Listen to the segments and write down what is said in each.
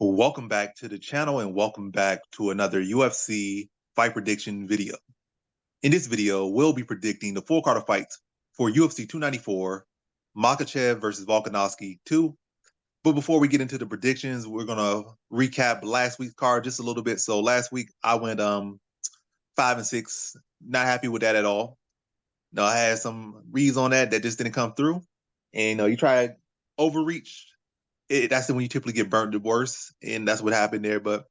Welcome back to the channel and welcome back to another UFC fight prediction video. In this video, we'll be predicting the full card of fights for UFC 294, Makhachev versus Volkanovski 2. But before we get into the predictions, we're going to recap last week's card just a little bit. So last week, I went 5-6, not happy with that at all. No, I had some reads on that just didn't come through. And you try to overreach. That's when you typically get burnt the worst, and that's what happened there. But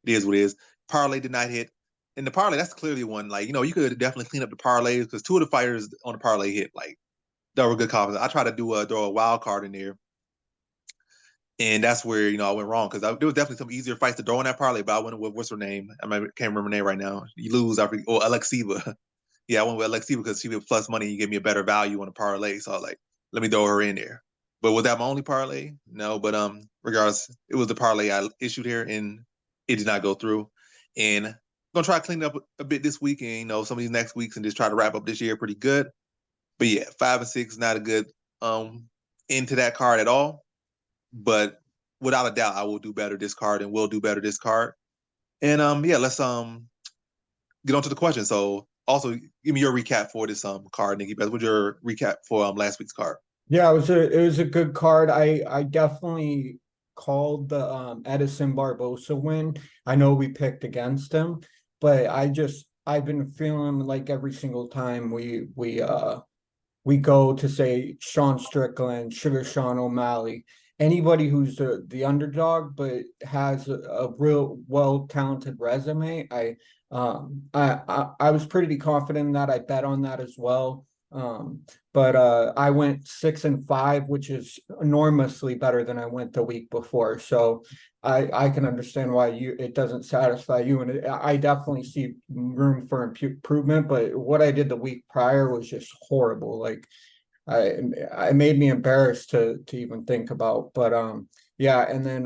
it is what it is. Parlay did not hit, and the parlay, that's clearly one. Like, you could definitely clean up the parlays because two of the fighters on the parlay hit. Like, that were good confidence. I tried to throw a wild card in there, and that's where I went wrong because there was definitely some easier fights to throw in that parlay. But I went with what's her name? Can't remember her name right now. You lose, or Aliskerov. Yeah, I went with Aliskerov because she was plus money. You gave me a better value on the parlay, so I was like, let me throw her in there. But was that my only parlay? No, but regardless, it was the parlay I issued here, and it did not go through. And I'm gonna try to clean it up a bit this week, and some of these next weeks, and just try to wrap up this year pretty good. But yeah, 5-6, not a good into that card at all. But without a doubt, I will do better this card, and will do better this card. And yeah, let's get on to the question. So also, give me your recap for this card, Nikki. What's your recap for last week's card? Yeah, it was a good card. I definitely called the Edson Barbosa win. I know we picked against him, but I've been feeling like every single time we go to say Sean Strickland, Sugar Sean O'Malley, anybody who's the underdog but has a real well-talented resume. I was pretty confident in that. I bet on that as well. But I went 6-5, which is enormously better than I went the week before. So I can understand why it doesn't satisfy you, and I definitely see room for improvement. But what I did the week prior was just horrible. Like I made me embarrassed to even think about. But yeah, and then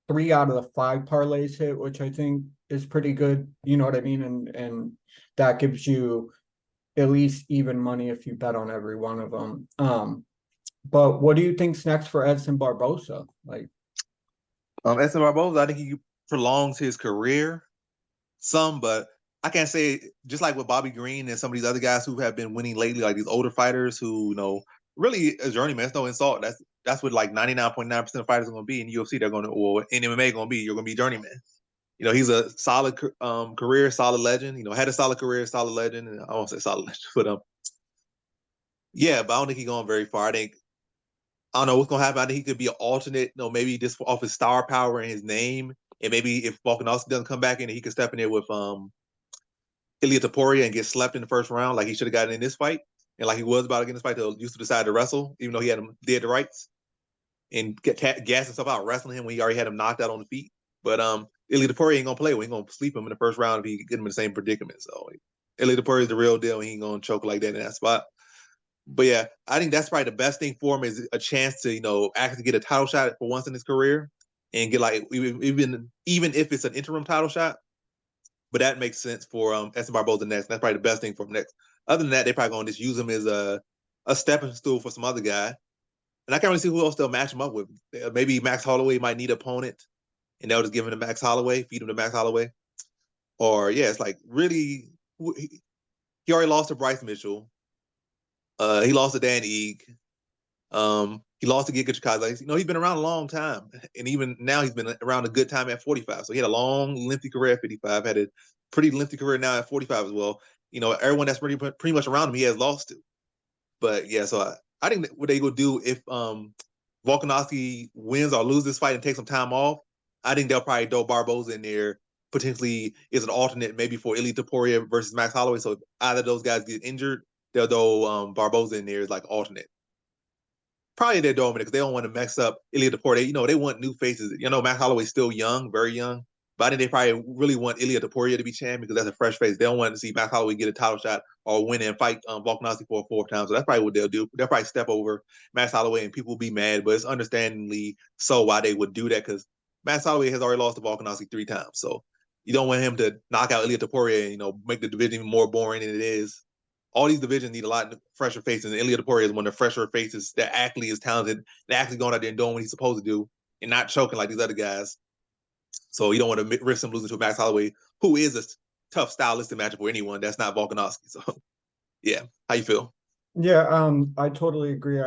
3 out of the 5 parlays hit, which I think is pretty good. You know what I mean? And that gives you at least even money if you bet on every one of them. But what do you think's next for Edson Barbosa? Like, Edson Barbosa, I think he prolongs his career some, but I can't say, just like with Bobby Green and some of these other guys who have been winning lately, like these older fighters who, really a journeyman. It's no insult. That's what like 99.9% of fighters are going to be in UFC. They're going to, or in MMA, you're going to be journeyman. He's a solid career, solid legend. Had a solid career, solid legend. And I won't say solid legend, but yeah, but I don't think he's going very far. I don't know what's going to happen. I think he could be an alternate, maybe just off his star power and his name. And maybe if Volkanovski doesn't come back in, he could step in there with Elliot and get slept in the first round like he should have gotten in this fight. And like he was about to get in this fight, to used to decide to wrestle, even though he had him dead to rights. And gas himself out wrestling him when he already had him knocked out on the feet. But Elliot ain't gonna play. We ain't gonna sleep him in the first round if he get him in the same predicament. So Elliot is the real deal. He ain't gonna choke like that in that spot. But yeah, I think that's probably the best thing for him, is a chance to actually get a title shot for once in his career and get like even if it's an interim title shot. But that makes sense for Edson Barbosa next. That's probably the best thing for him next. Other than that, they probably gonna just use him as a stepping stool for some other guy. And I can't really see who else they'll match him up with. Maybe Max Holloway might need an opponent, and they'll just give him to Max Holloway, feed him to Max Holloway. Or, yeah, it's like, really, he already lost to Bryce Mitchell. He lost to Dan Eag. He lost to Giga Chikadze. He's been around a long time. And even now, he's been around a good time at 45. So he had a long, lengthy career at 55, had a pretty lengthy career now at 45 as well. Everyone that's pretty much around him, he has lost to. But, yeah, so I think what they will do if Volkanovski wins or loses this fight and takes some time off, I think they'll probably throw Barbosa in there, potentially as an alternate, maybe for Elliot versus Max Holloway. So if either of those guys get injured, they'll throw Barbosa in there as like alternate. Probably they're throwing it because they don't want to mess up Elliot They want new faces. Max Holloway's still young, very young. But I think they probably really want Elliot to be champion because that's a fresh face. They don't want to see Max Holloway get a title shot or win and fight Volkanovski for a 4th time. So that's probably what they'll do. They'll probably step over Max Holloway, and people will be mad, but it's understandably so why they would do that, because Max Holloway has already lost to Volkanovski 3 times. So you don't want him to knock out Elliot and make the division even more boring than it is. All these divisions need a lot of fresher faces, and Elliot is one of the fresher faces that actually is talented, that actually going out there and doing what he's supposed to do. and not choking like these other guys. So you don't want to risk him losing to Max Holloway, who is a tough stylistic matchup for anyone. That's not Volkanovski. So yeah, how you feel? Yeah, I totally agree.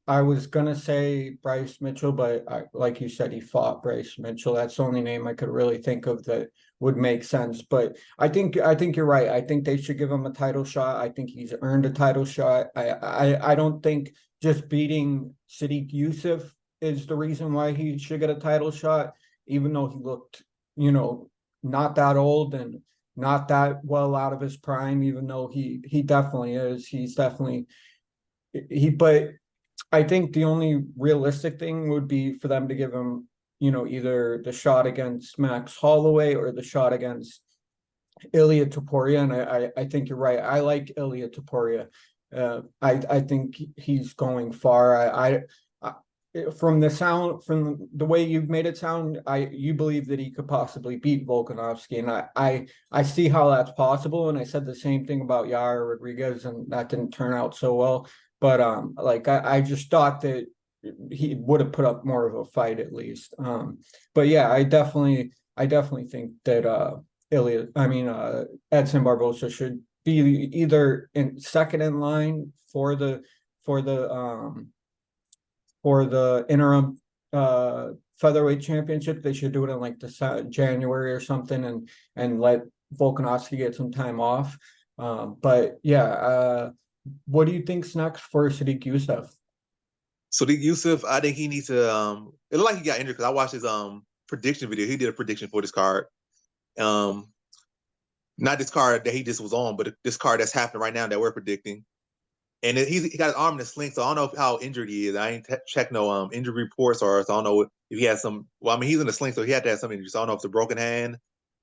I was gonna say Bryce Mitchell, but like you said, he fought Bryce Mitchell. That's the only name I could really think of that would make sense. But I think you're right. I think they should give him a title shot. I think he's earned a title shot. I don't think just beating Sadiq Youssef is the reason why he should get a title shot, even though he looked, not that old and not that well out of his prime, even though he definitely is. He's definitely but I think the only realistic thing would be for them to give him, either the shot against Max Holloway or the shot against Ilya Topuria. And I think you're right. I like Ilya Topuria. I think he's going far. From the way you've made it sound, you believe that he could possibly beat Volkanovski, and I see how that's possible. And I said the same thing about Yair Rodriguez, and that didn't turn out so well. But I just thought that he would have put up more of a fight at least. But yeah, I definitely think that Edson Barbosa should be either in second in line for the interim featherweight championship. They should do it in like the January or something, and let Volkanovski get some time off. But yeah, what do you think's next for Sadiq Youssef? Sadiq Youssef, I think he needs to. It looked like he got injured because I watched his prediction video. He did a prediction for this card. Not this card that he just was on, but this card that's happening right now that we're predicting. And he got his arm in a sling, so I don't know how injured he is. I ain't checked no injury reports, so I don't know if he has some. Well, I mean, he's in a sling, so he had to have some injury. So I don't know if it's a broken hand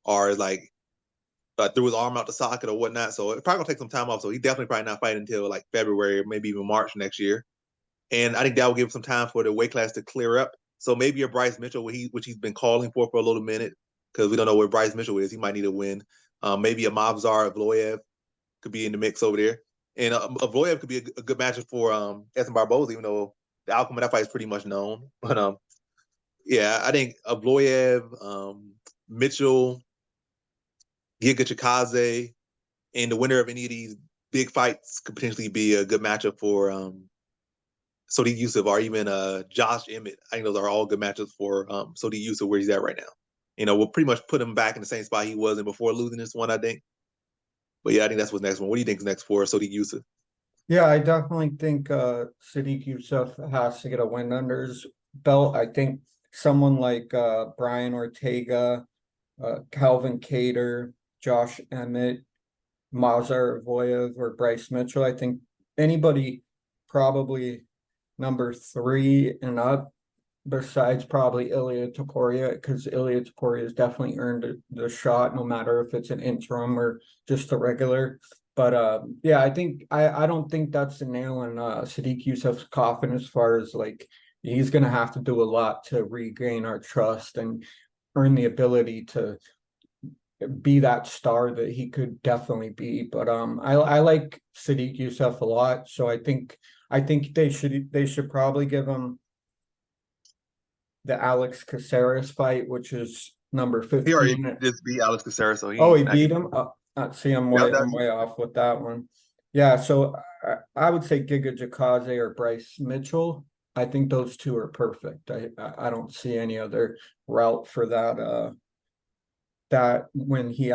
or it's like threw his arm out the socket or whatnot. So it's probably gonna take some time off. So he definitely probably not fighting until like February or maybe even March next year. And I think that will give him some time for the weight class to clear up. So maybe a Bryce Mitchell, which he's been calling for a little minute, because we don't know where Bryce Mitchell is. He might need a win. Maybe a Mavzar Evloev could be in the mix over there. And Evloev could be a good matchup for Edson Barboza, even though the outcome of that fight is pretty much known. But yeah, I think Evloev, Mitchell, Giga Chikadze, and the winner of any of these big fights could potentially be a good matchup for Sodiq Yusuff or even Josh Emmett. I think those are all good matchups for Sodiq Yusuff where he's at right now. We'll pretty much put him back in the same spot he was in before losing this one, I think. But yeah, I think that's what's next one. What do you think is next for Sodiq Yusuff? Yeah, I definitely think Sadiq Youssef has to get a win under his belt. I think someone like Brian Ortega, Calvin Cater, Josh Emmett, Mazar Voyev, or Bryce Mitchell. I think anybody probably number 3 and up, besides probably Ilya Topuria, because Ilya Topuria has definitely earned the shot, no matter if it's an interim or just a regular. But yeah, I don't think that's the nail in Sadiq Youssef's coffin, as far as like he's gonna have to do a lot to regain our trust and earn the ability to be that star that he could definitely be. But I like Sadiq Youssef a lot, so I think they should probably give him the Alex Caceres fight, which is number 15. He already just beat Alex Caceres, so he beat him. See, I'm Yep, way off with that one. Yeah, so I would say Giga Chikadze or Bryce Mitchell. I think those two are perfect. I don't see any other route for that. That when he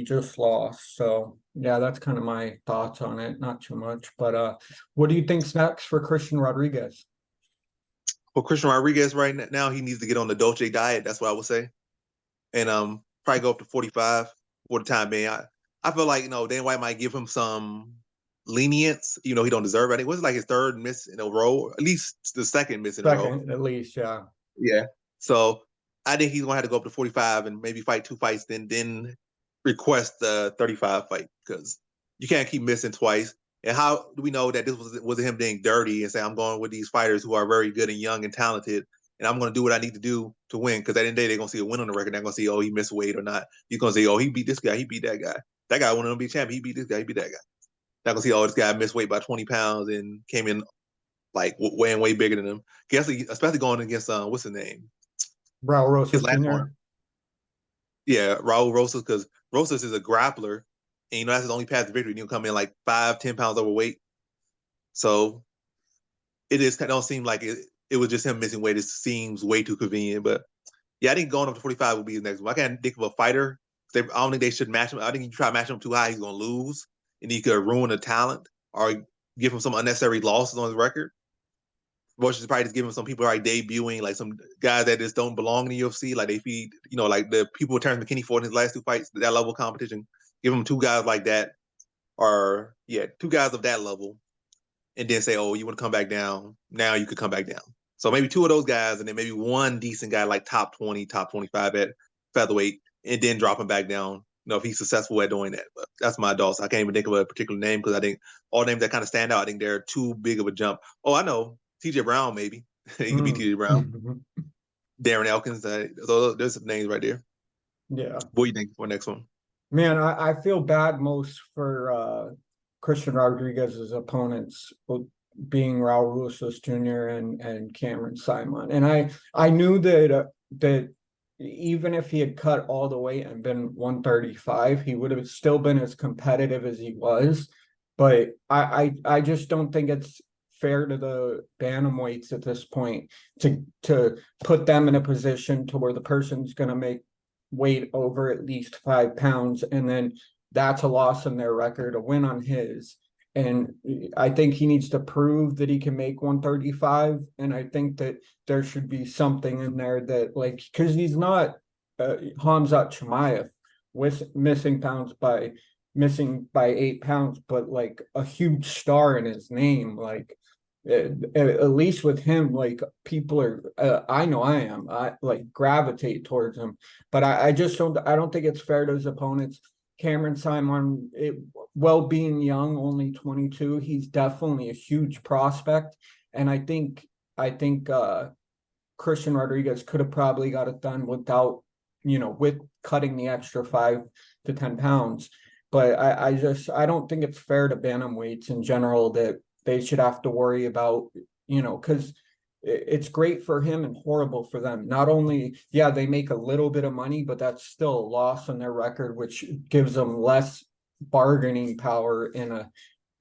just lost. So yeah, that's kind of my thoughts on it. Not too much, but what do you think's next for Christian Rodriguez? Well, Christian Rodriguez right now, he needs to get on the Dolce diet. That's what I would say. And probably go up to 45 for the time being. I feel like, Dana White might give him some lenience. He don't deserve it. I think it was like his third miss in a row, at least the second miss in a row. Second, at least, yeah. Yeah. So I think he's going to have to go up to 45 and maybe fight 2 fights, then request the 35 fight, because you can't keep missing twice. And how do we know that this wasn't him being dirty and say, I'm going with these fighters who are very good and young and talented, and I'm going to do what I need to do to win? Because at the end of the day, they're going to see a win on the record. They're going to see, oh, he missed weight or not. He's going to say, oh, he beat this guy. He beat that guy. That guy wanted to be champion. He beat this guy. He beat that guy. They're going to see, oh, this guy missed weight by 20 pounds and came in like way bigger than him. Especially going against what's his name? Raul His Rosas last Jr. one. Yeah, Raul Rosas, because Rosas is a grappler, and that's his only path to victory. And he'll come in like 5-10 pounds overweight. So it don't seem like it was just him missing weight. It seems way too convenient. But yeah, I think going up to 45 will be his next one. I can't think of a fighter. I don't think they should match him. I think if you try to match him too high, he's gonna lose, and he could ruin the talent or give him some unnecessary losses on his record. Versus probably just giving some people like debuting, like some guys that just don't belong in the UFC. Like they feed, like the people Terrence McKinney fought in his last 2 fights, that level of competition. Give them 2 guys like that, or 2 guys of that level, and then say, oh, you want to come back down? Now you could come back down. So maybe 2 of those guys, and then maybe 1 decent guy like top 20, top 25 at featherweight, and then drop him back down. If he's successful at doing that. But that's my adult. So I can't even think of a particular name because I think all names that kind of stand out, I think they're too big of a jump. Oh, I know. TJ Brown, maybe. He could be TJ Brown. Darren Elkins. So there's some names right there. Yeah. What do you think for next one? Man, I feel bad most for Christian Rodriguez's opponents, being Raul Rosas Jr. and Cameron Simon. And I knew that even if he had cut all the weight and been 135, he would have still been as competitive as he was. But I just don't think it's fair to the bantamweights at this point to put them in a position to where the person's going to make weight over at least 5 pounds, and then that's a loss in their record, a win on his. And I think he needs to prove that he can make 135. And I think that there should be something in there that, like, because he's not Khamzat Chimaev with missing by 8 pounds, but like a huge star in his name. Like at least with him, like people are, I know I like gravitate towards him, but I don't think it's fair to his opponents. Cameron Simon, well, being young, only 22, he's definitely a huge prospect. And I think Christian Rodriguez could have probably got it done without, with cutting the extra 5 to 10 pounds. But I don't think it's fair to bantamweights in general that they should have to worry about, because it's great for him and horrible for them. Not only, they make a little bit of money, but that's still a loss on their record, which gives them less bargaining power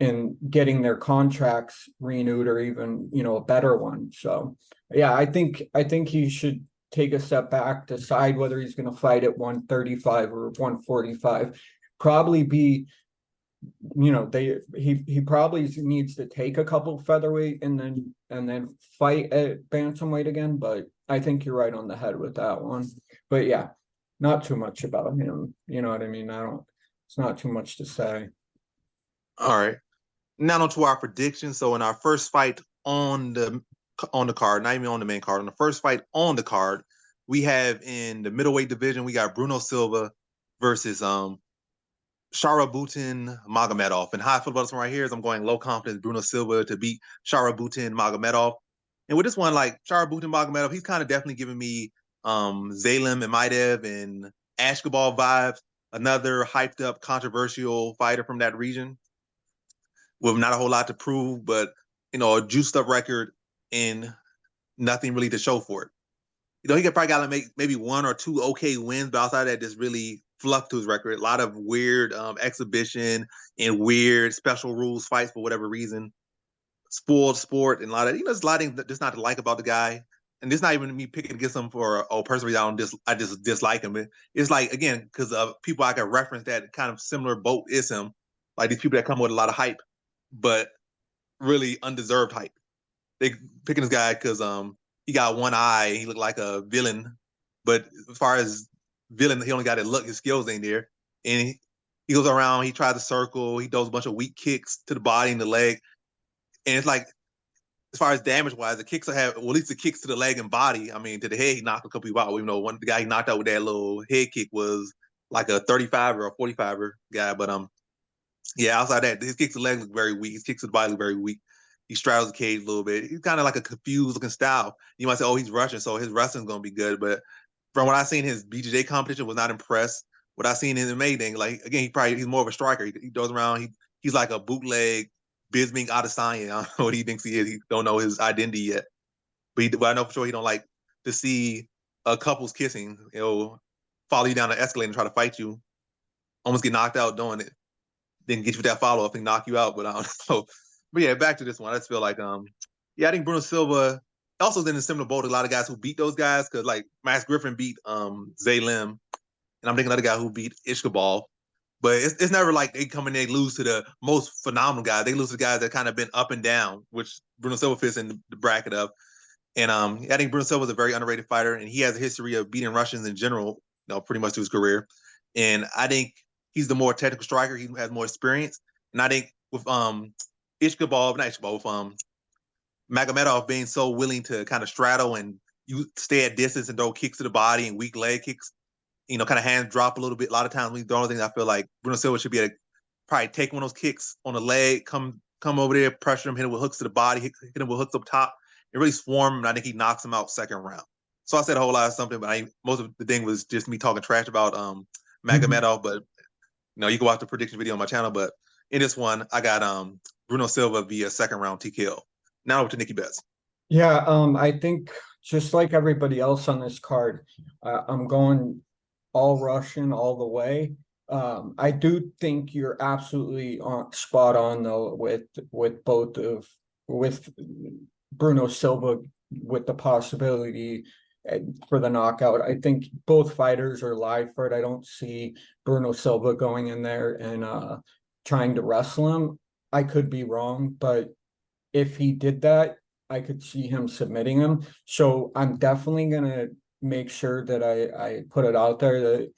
in getting their contracts renewed or even, a better one. So, I think he should take a step back, decide whether he's going to fight at 135 or 145. Probably be, he probably needs to take a couple featherweight and then fight at bantamweight again. But I think you're right on the head with that one. But not too much about him. You know what I mean? It's not too much to say. All right. Now on to our predictions. So in our first fight on the card, not even on the main card, on the first fight on the card, we have in the middleweight division, we got Bruno Silva versus Sharabutin Magomedov. And how I feel about this one right here is I'm going low confidence Bruno Silva to beat Sharabutin Magomedov. And with this one, like Sharabutin Magomedov, he's kind of definitely giving me Zalim and Maidev and Ashkabal vibes. Another hyped up, controversial fighter from that region with not a whole lot to prove, but a juiced up record and nothing really to show for it. He could probably got to make maybe 1 or 2 okay wins, but outside of that, just really fluff to his record. A lot of weird exhibition and weird special rules fights for whatever reason. Spoiled sport and a lot of there's a lot of things just not to like about the guy. And it's not even me picking against him for personally I just dislike him. It's like again because of people I can reference that kind of similar boat is him, like these people that come with a lot of hype, but really undeserved hype. They picking this guy because he got one eye, he looked like a villain, but as far as villain, he only got it look, his skills ain't there. And he goes around, he tries to circle, he does a bunch of weak kicks to the body and the leg. And it's like, as far as damage wise, the kicks at least the kicks to the leg and body. I mean, to the head, he knocked a couple people out. Even though the guy he knocked out with that little head kick was like a 35 or a 45er guy. But outside that, his kicks to the leg look very weak. His kicks to the body look very weak. He straddles the cage a little bit. He's kind of like a confused looking style. You might say, oh, he's Russian, so his wrestling's going to be good. But from what I've seen, his BJJ competition was not impressed. What I've seen in the MMA thing, like, again, he's more of a striker. He goes around, he's like a bootleg Bisming Adesanya. I don't know what he thinks he is. He don't know his identity yet. But I know for sure he don't like to see couples kissing. He'll follow you down the escalator and try to fight you, almost get knocked out doing it, then get you with that follow up and knock you out. But I don't know. But yeah, back to this one. I just feel like I think Bruno Silva also is in a similar boat. A lot of guys who beat those guys, because like Max Griffin beat Zay Lim, and I'm thinking another guy who beat Ishkabal. But it's never like they come in and they lose to the most phenomenal guys. They lose to guys that kind of been up and down, which Bruno Silva fits in the bracket of. And I think Bruno Silva is a very underrated fighter, and he has a history of beating Russians in general, pretty much through his career. And I think he's the more technical striker. He has more experience. And I think with Ishkabal, with Magomedov being so willing to kind of straddle and you stay at distance and throw kicks to the body and weak leg kicks, kind of hand drop a little bit. A lot of times, the only thing I feel like Bruno Silva should be able to probably take one of those kicks on the leg, come over there, pressure him, hit him with hooks to the body, hit him with hooks up top, and really swarm him. And I think he knocks him out second round. So I said a whole lot of something, but most of the thing was just me talking trash about Magomedov. But you can watch the prediction video on my channel. But in this one, I got Bruno Silva via second round TKO. Now over to Nikki Betts. Yeah, I think just like everybody else on this card, I'm going all Russian all the way. I do think you're absolutely spot on though with Bruno Silva with the possibility for the knockout. I think both fighters are live for it. I don't see Bruno Silva going in there and trying to wrestle him. I could be wrong, but if he did that, I could see him submitting him. So I'm definitely gonna make sure that I put it out there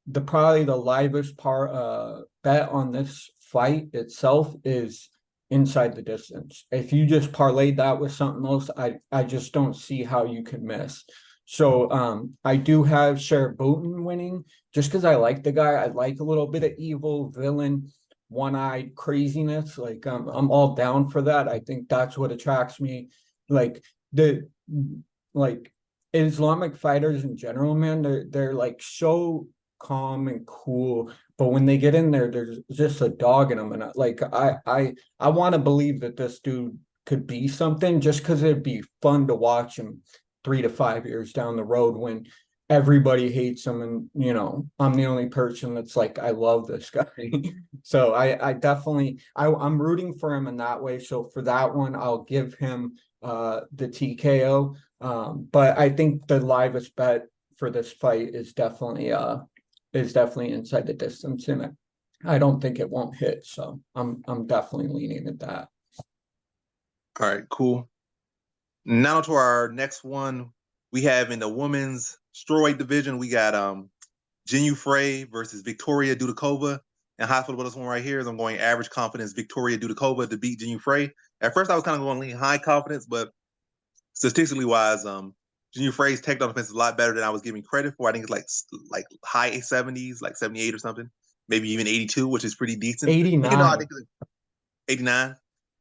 that probably the livest bet on this fight itself is inside the distance. If you just parlayed that with something else, I just don't see how you could miss. So I do have Sher Booten winning just because I like the guy. I like a little bit of evil villain, one-eyed craziness. Like I'm all down for that. I think that's what attracts me. Like Islamic fighters in general, man, they're like so calm and cool, but when they get in there, there's just a dog in them. And I want to believe that this dude could be something, just because it'd be fun to watch him 3 to 5 years down the road when everybody hates him, and I'm the only person that's like, I love this guy. So I definitely I'm rooting for him in that way. So for that one, I'll give him the TKO. But I think the livest bet for this fight is definitely inside the distance, and I don't think it won't hit. So I'm definitely leaning at that. All right, cool. Now to our next one. We have in the women's strawweight division, we got Jinyu Frey versus Victoria Dudakova. And how I feel about this one right here is I'm going average confidence Victoria Dudakova to beat Jinyu Frey. At first, I was kind of going lean high confidence, but statistically wise, Jinyu Frey's takedown defense is a lot better than I was giving credit for. I think it's like high 70s, like 78 or something, maybe even 82, which is pretty decent. 89. I think it's 89.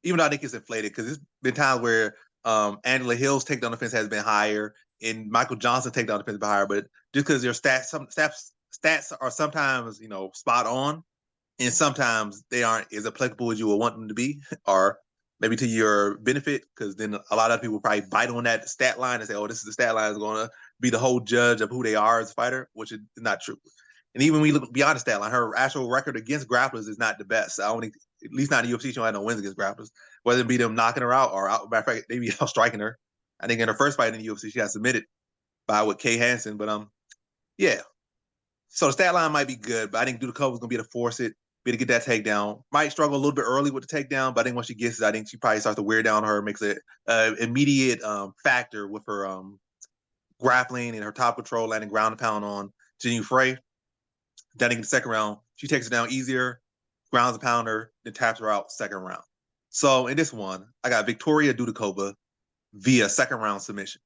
Even though I think it's inflated, because there's been times where Angela Hill's takedown defense has been higher, and Michael Johnson's takedown defense has been higher. But just because their stats are sometimes spot on, and sometimes they aren't as applicable as you would want them to be, or maybe to your benefit, because then a lot of people probably bite on that stat line and say, "Oh, this is the stat line is going to be the whole judge of who they are as a fighter," which is not true. And even when we look beyond the stat line, her actual record against grapplers is not the best. I don't think, at least not in the UFC, she don't have no wins against grapplers, whether it be them knocking her out or out. Matter of fact, they be out striking her. I think in her first fight in the UFC, she got submitted by Kay Hansen. But yeah. So the stat line might be good, but I think Dudakova's gonna be able to force it, be able to get that takedown. Might struggle a little bit early with the takedown, but I think once she gets it, I think she probably starts to wear down her, makes it immediate factor with her grappling and her top control, landing ground and pound on Jinyu Frey. Then in the second round, she takes it down easier, grounds and pound her, then taps her out second round. So in this one, I got Victoria Dudakova via second round submission.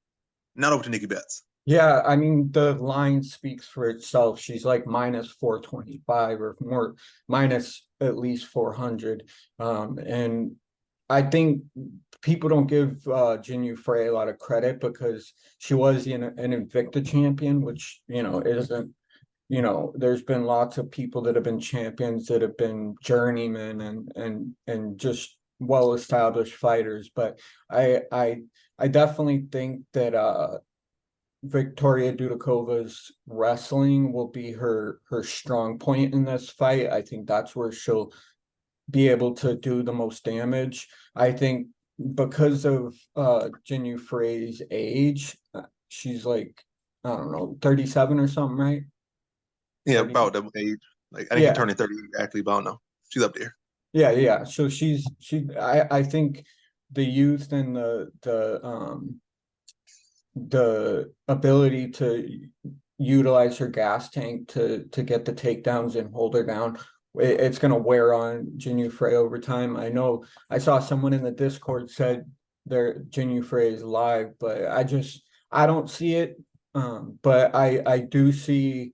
Now over to Nikki Betts. Yeah, I mean, the line speaks for itself. She's like minus 425 or more, minus at least 400. And I think people don't give Jinyu Frey a lot of credit because she was an Invicta champion, which, isn't, there's been lots of people that have been champions that have been journeymen and just well-established fighters, but I definitely think that Victoria Dudakova's wrestling will be her strong point in this fight. I think that's where she'll be able to do the most damage. I think because of Jinyu Frey's age, she's like, I don't know, 37 or something, right? Yeah, 30. about that age. Like I think she's turning 30 actually, but I don't know. She's up there. Yeah. So I think the youth and the ability to utilize her gas tank to get the takedowns and hold her down, it's going to wear on Jinyu Frey over time. I know I saw someone in the Discord said their Jinyu Frey is live, but I don't see it. But I do see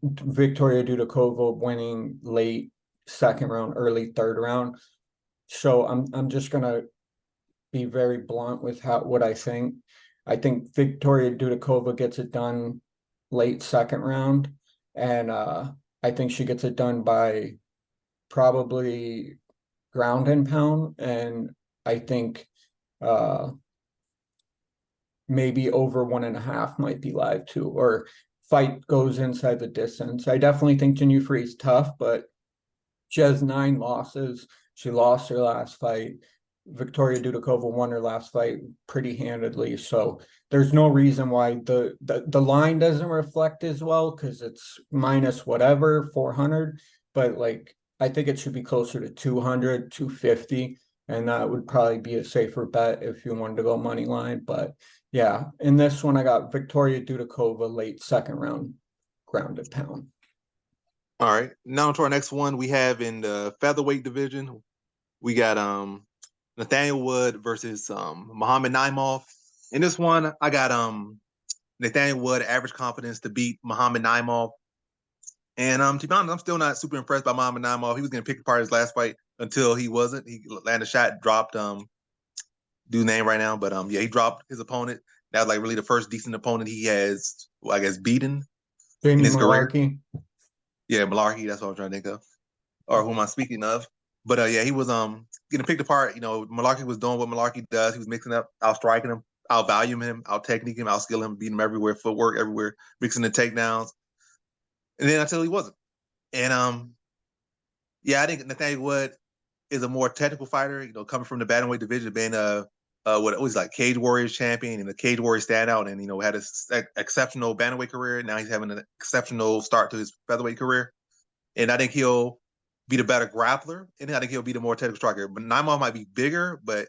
Victoria Dudakova winning late second round, early third round. So I'm just gonna be very blunt with what I think. I think Victoria Dudakova gets it done late second round, and I think she gets it done by probably ground and pound, and I think maybe over 1.5 might be live too, or fight goes inside the distance. I definitely think Jinyu Free is tough, but she has 9 losses. She lost her last fight. Victoria Dudakova won her last fight pretty handedly. So there's no reason why the line doesn't reflect as well, because it's minus whatever, 400. But like, I think it should be closer to 200, 250. And that would probably be a safer bet if you wanted to go money line. But yeah, in this one, I got Victoria Dudakova late second round, grounded pound. All right. Now to our next one. We have in the featherweight division, we got Nathaniel Wood versus Muhammad Naimov. In this one, I got Nathaniel Wood average confidence to beat Muhammad Naimov. And to be honest, I'm still not super impressed by Muhammad Naimov. He was going to pick apart his last fight until he wasn't. He landed a shot, dropped dude's name right now, but yeah, he dropped his opponent. That was like really the first decent opponent he has, well, I guess, beaten in his career. Yeah, Malarkey, that's what I'm trying to think of. Or who am I speaking of? But yeah, he was getting picked apart. You know, Malarkey was doing what Malarkey does. He was mixing up, out striking him, out valuing him, out technique him, out skill him, beating him everywhere, footwork everywhere, mixing the takedowns. And then until he wasn't. And yeah, I think Nathaniel Wood is a more technical fighter, you know, coming from the bantamweight division, being what was like Cage Warriors champion and a Cage Warriors standout, and you know, had an exceptional bantamweight career. Now he's having an exceptional start to his featherweight career. And I think he'll be the better grappler, and I think he'll be the more technical striker. But Naimov might be bigger, but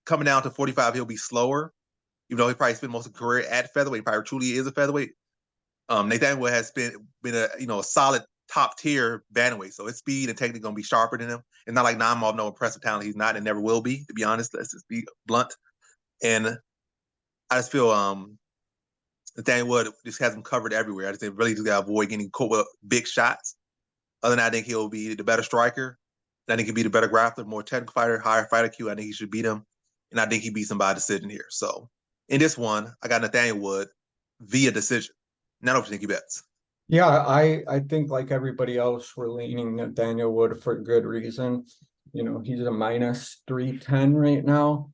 coming down to 45, he'll be slower. Even though he probably spent most of his career at featherweight, he probably truly is a featherweight. Nathan Wood has been a solid top tier bantamweight, so his speed and technique gonna be sharper than him. It's not like Naimov, no impressive talent. He's not and never will be. To be honest, let's just be blunt. And I just feel Nathaniel Wood just has him covered everywhere. I just think really just gotta avoid getting caught with big shots. Other than that, I think he'll be the better striker. I think he'll be the better grappler, more technical fighter, higher fighter IQ. I think he should beat him. And I think he beats him by decision here. So in this one, I got Nathaniel Wood via decision. Now, don't you think he bets? Yeah, I think like everybody else, we're leaning Nathaniel Wood for good reason. You know, he's a minus 310 right now.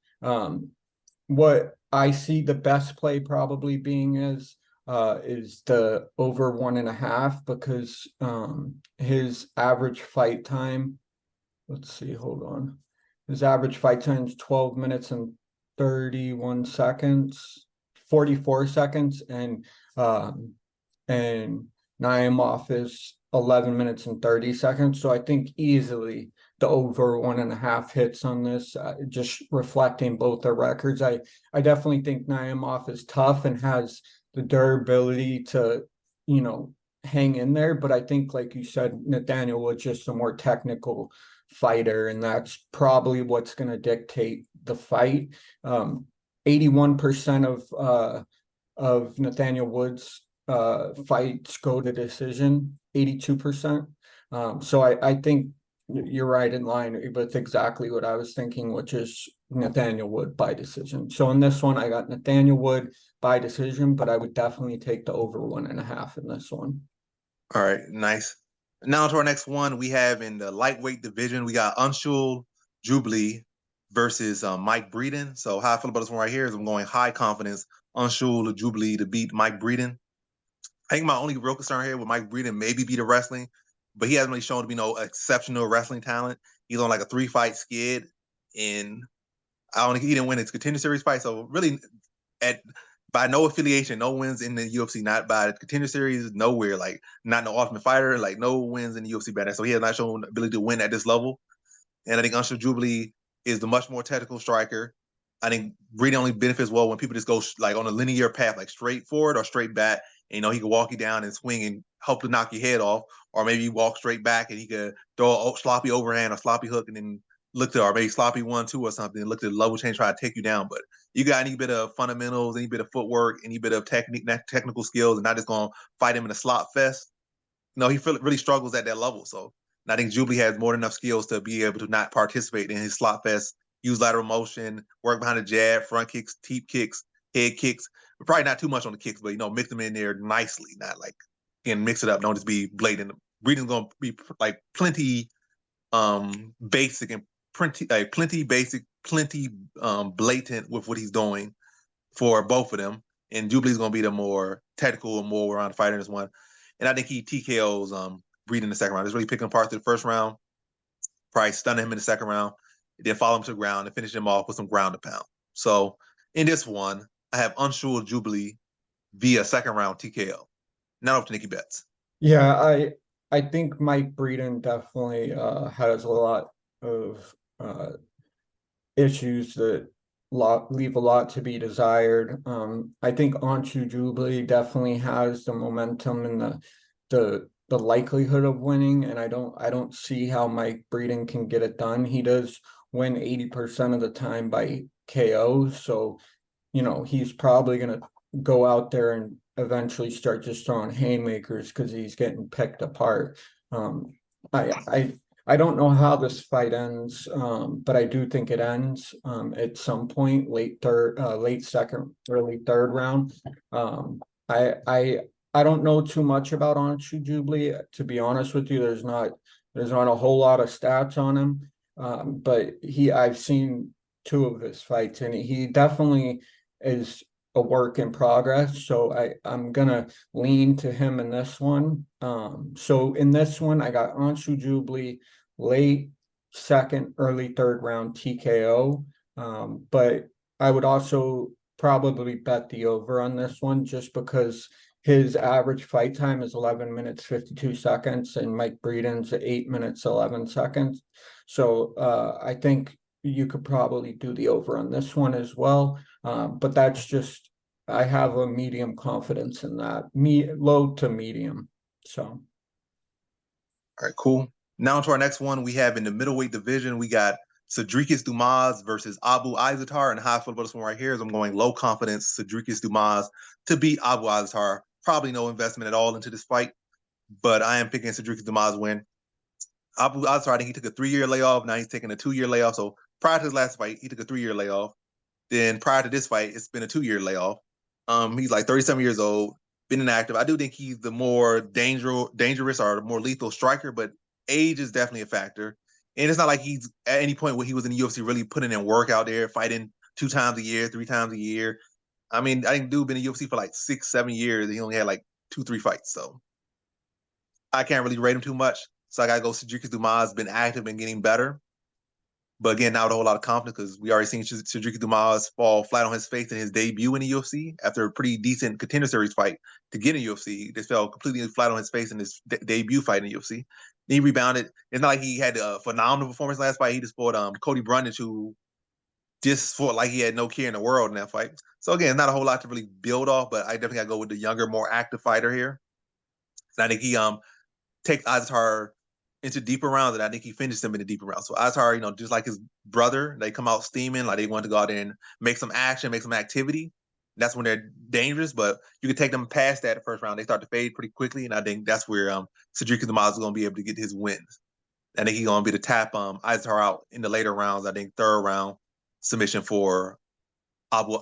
What I see the best play probably being is the over 1.5, because his average fight time, let's see, hold on. His average fight time is 12 minutes and 31 seconds, 44 seconds, and Naimov is 11 minutes and 30 seconds. So I think easily the over 1.5 hits on this, just reflecting both their records. I definitely think Naimov is tough and has the durability to, you know, hang in there. But I think, like you said, Nathaniel was just a more technical fighter, and that's probably what's going to dictate the fight. 81% of Nathaniel Wood's fights go to decision, 82%. So I think you're right in line with exactly what I was thinking, which is Nathaniel Wood by decision. So in this one, I got Nathaniel Wood by decision, but I would definitely take the over 1.5 in this one. All right, nice. Now to our next one, we have in the lightweight division, we got Anshul Jubli versus Mike Breeden. So how I feel about this one right here is I'm going high confidence Anshul Jubli to beat Mike Breeden. I think my only real concern here with Mike Breeden maybe be the wrestling, but he hasn't really shown to be no exceptional wrestling talent. He's on like a 3-fight skid, and I don't think he didn't win his contender series fight. So really, at by no affiliation, no wins in the UFC, not by the contender series, nowhere, like not no Ultimate Fighter, like no wins in the UFC banner. So he has not shown ability to win at this level. And I think Anshul Jubli is the much more technical striker. I think Breeden only benefits well when people just go like on a linear path, like straight forward or straight back. And, you know, he can walk you down and swing and hope to knock your head off, or maybe you walk straight back and he could throw a sloppy overhand or sloppy hook and then look to, or maybe sloppy 1-2 or something, and look to the level change, try to take you down. But you got any bit of fundamentals, any bit of footwork, any bit of technical skills, and not just going to fight him in a slot fest. No, he really struggles at that level. So I think Jubli has more than enough skills to be able to not participate in his slot fest, use lateral motion, work behind the jab, front kicks, teep kicks, head kicks. But probably not too much on the kicks, but, you know, mix them in there nicely, not like, again, mix it up. Don't just be blatant. Breeden's going to be like plenty basic and plenty basic, plenty blatant with what he's doing for both of them. And Jubilee's going to be the more technical and more around fighter in this one. And I think he TKOs Breeden in the second round. Just really picking him apart through the first round, probably stunning him in the second round, then follow him to the ground and finish him off with some ground and pound. So in this one, I have Anshul Jubli via second round TKO. Now up to Nikki Betts. Yeah, I think Mike Breeden definitely has a lot of issues that leave a lot to be desired. I think Anshul Jubli definitely has the momentum and the likelihood of winning, and I don't see how Mike Breeden can get it done. He does win 80% of the time by KO, so you know he's probably gonna go out there and eventually start just throwing haymakers because he's getting picked apart. I don't know how this fight ends, but I do think it ends at some point, late second, early third round. I don't know too much about Anshu Jubli, to be honest with you. There's not a whole lot of stats on him, but I've seen 2 of his fights, and he definitely is a work in progress. So I'm gonna lean to him in this one. So in this one, I got Anshu Jubli late second, early third round TKO. But I would also probably bet the over on this one just because his average fight time is 11 minutes 52 seconds and Mike Breeden's 8 minutes 11 seconds. So I think you could probably do the over on this one as well. But that's just, I have a medium confidence in that, low to medium. So. All right, cool. Now to our next one, we have in the middleweight division, we got Cedricus Dumas versus Abu Azaitar. And how I feel about this one right here is I'm going low confidence Cedricus Dumas to beat Abu Azaitar. Probably no investment at all into this fight, but I am picking Cedricus Dumas win. Abu Azaitar, I think he took a 3-year layoff. Now he's taking a 2-year layoff. So prior to his last fight, he took a 3-year layoff. Then prior to this fight, it's been a 2-year layoff. He's like 37 years old, been inactive. I do think he's the more dangerous or the more lethal striker, but age is definitely a factor. And it's not like he's at any point where he was in the UFC really putting in work out there, fighting 2 times a year, 3 times a year. I mean, I think dude been in the UFC for like 6-7 years. And he only had like 2-3 fights. So I can't really rate him too much. So I got to go Cedricus Dumas, been active and getting better. But again, not with a whole lot of confidence because we already seen Cedricus Dumas fall flat on his face in his debut in the UFC after a pretty decent contender series fight to get in the UFC. He just fell completely flat on his face in his debut fight in the UFC. Then he rebounded. It's not like he had a phenomenal performance last fight. He just fought Cody Brundage, who just fought like he had no care in the world in that fight. So again, not a whole lot to really build off, but I definitely got to go with the younger, more active fighter here. And I think he takes Azaitar into deeper rounds, and I think he finished them in the deeper rounds. So Azaitar, you know, just like his brother, they come out steaming, like they want to go out there and make some action, make some activity. That's when they're dangerous, but you can take them past that the first round. They start to fade pretty quickly, and I think that's where Cedricus Dumas is going to be able to get his wins. I think he's going to be to tap Azaitar out in the later rounds. I think third round submission for third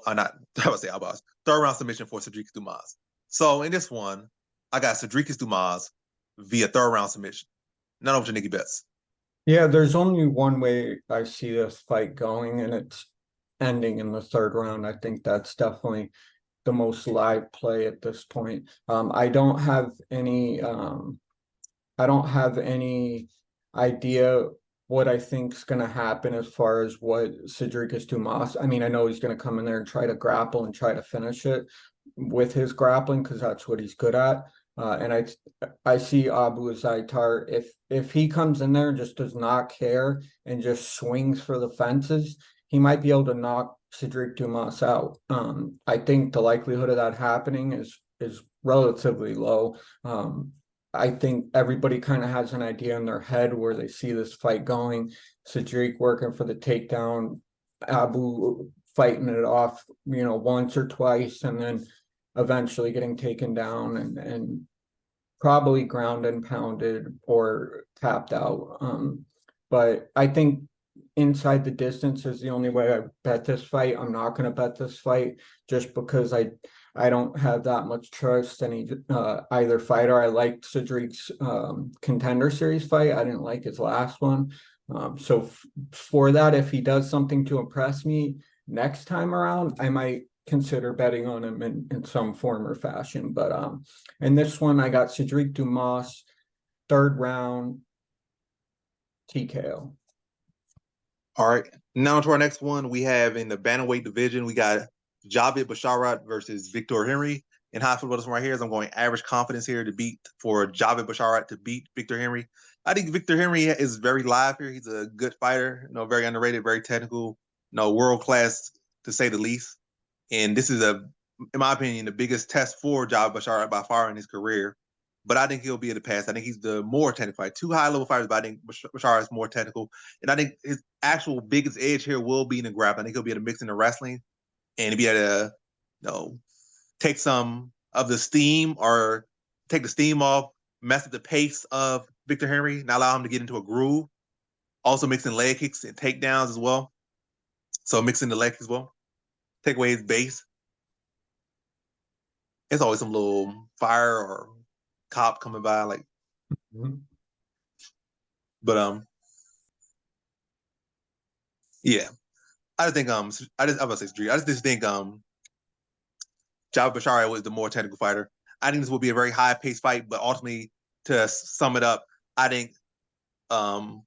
round submission for Cedricus Dumas. So in this one, I got Cedricus Dumas via third round submission. Not over to Nikki Betts. Yeah, there's only one way I see this fight going, and it's ending in the third round. I think that's definitely the most live play at this point. I don't have any idea what I think is going to happen as far as what Cedric Dumas. I mean, I know he's going to come in there and try to grapple and try to finish it with his grappling because that's what he's good at. And I see Abu Azaitar, if he comes in there and just does not care and just swings for the fences, he might be able to knock Cedric Dumas out. I think the likelihood of that happening is relatively low. I think everybody kind of has an idea in their head where they see this fight going. Cedric working for the takedown, Abu fighting it off, once or twice, and then eventually getting taken down and probably ground and pounded or tapped out. But I think inside the distance is the only way I bet this fight. I'm not going to bet this fight just because I don't have that much trust in either fighter. I liked Cedric's Contender Series fight. I didn't like his last one. So for that, if he does something to impress me next time around, I might consider betting on him in some form or fashion. But in this one, I got Cedric Dumas, third round, TKO. All right. Now to our next one. We have in the bantamweight division, we got Javid Basharat versus Victor Henry. In high football, this one right here is I'm going average confidence here for Javid Basharat to beat Victor Henry. I think Victor Henry is very live here. He's a good fighter, very underrated, very technical, world class to say the least. And this is in my opinion, the biggest test for Javid Basharat by far in his career. But I think he'll be in the past. I think he's the more technical fighter. Two high-level fighters, but I think Basharat is more technical. And I think his actual biggest edge here will be in the grappling. I think he'll be able to mix in the wrestling and he'll be able to, take some of the steam or take the steam off, mess up the pace of Victor Henry, not allow him to get into a groove. Also mixing leg kicks and takedowns as well. So mixing the legs as well. Take away his base. It's always some little fire or cop coming by, but yeah. I think I just think Javid Basharat was the more technical fighter. I think this will be a very high paced fight, but ultimately, to sum it up, I think Basharat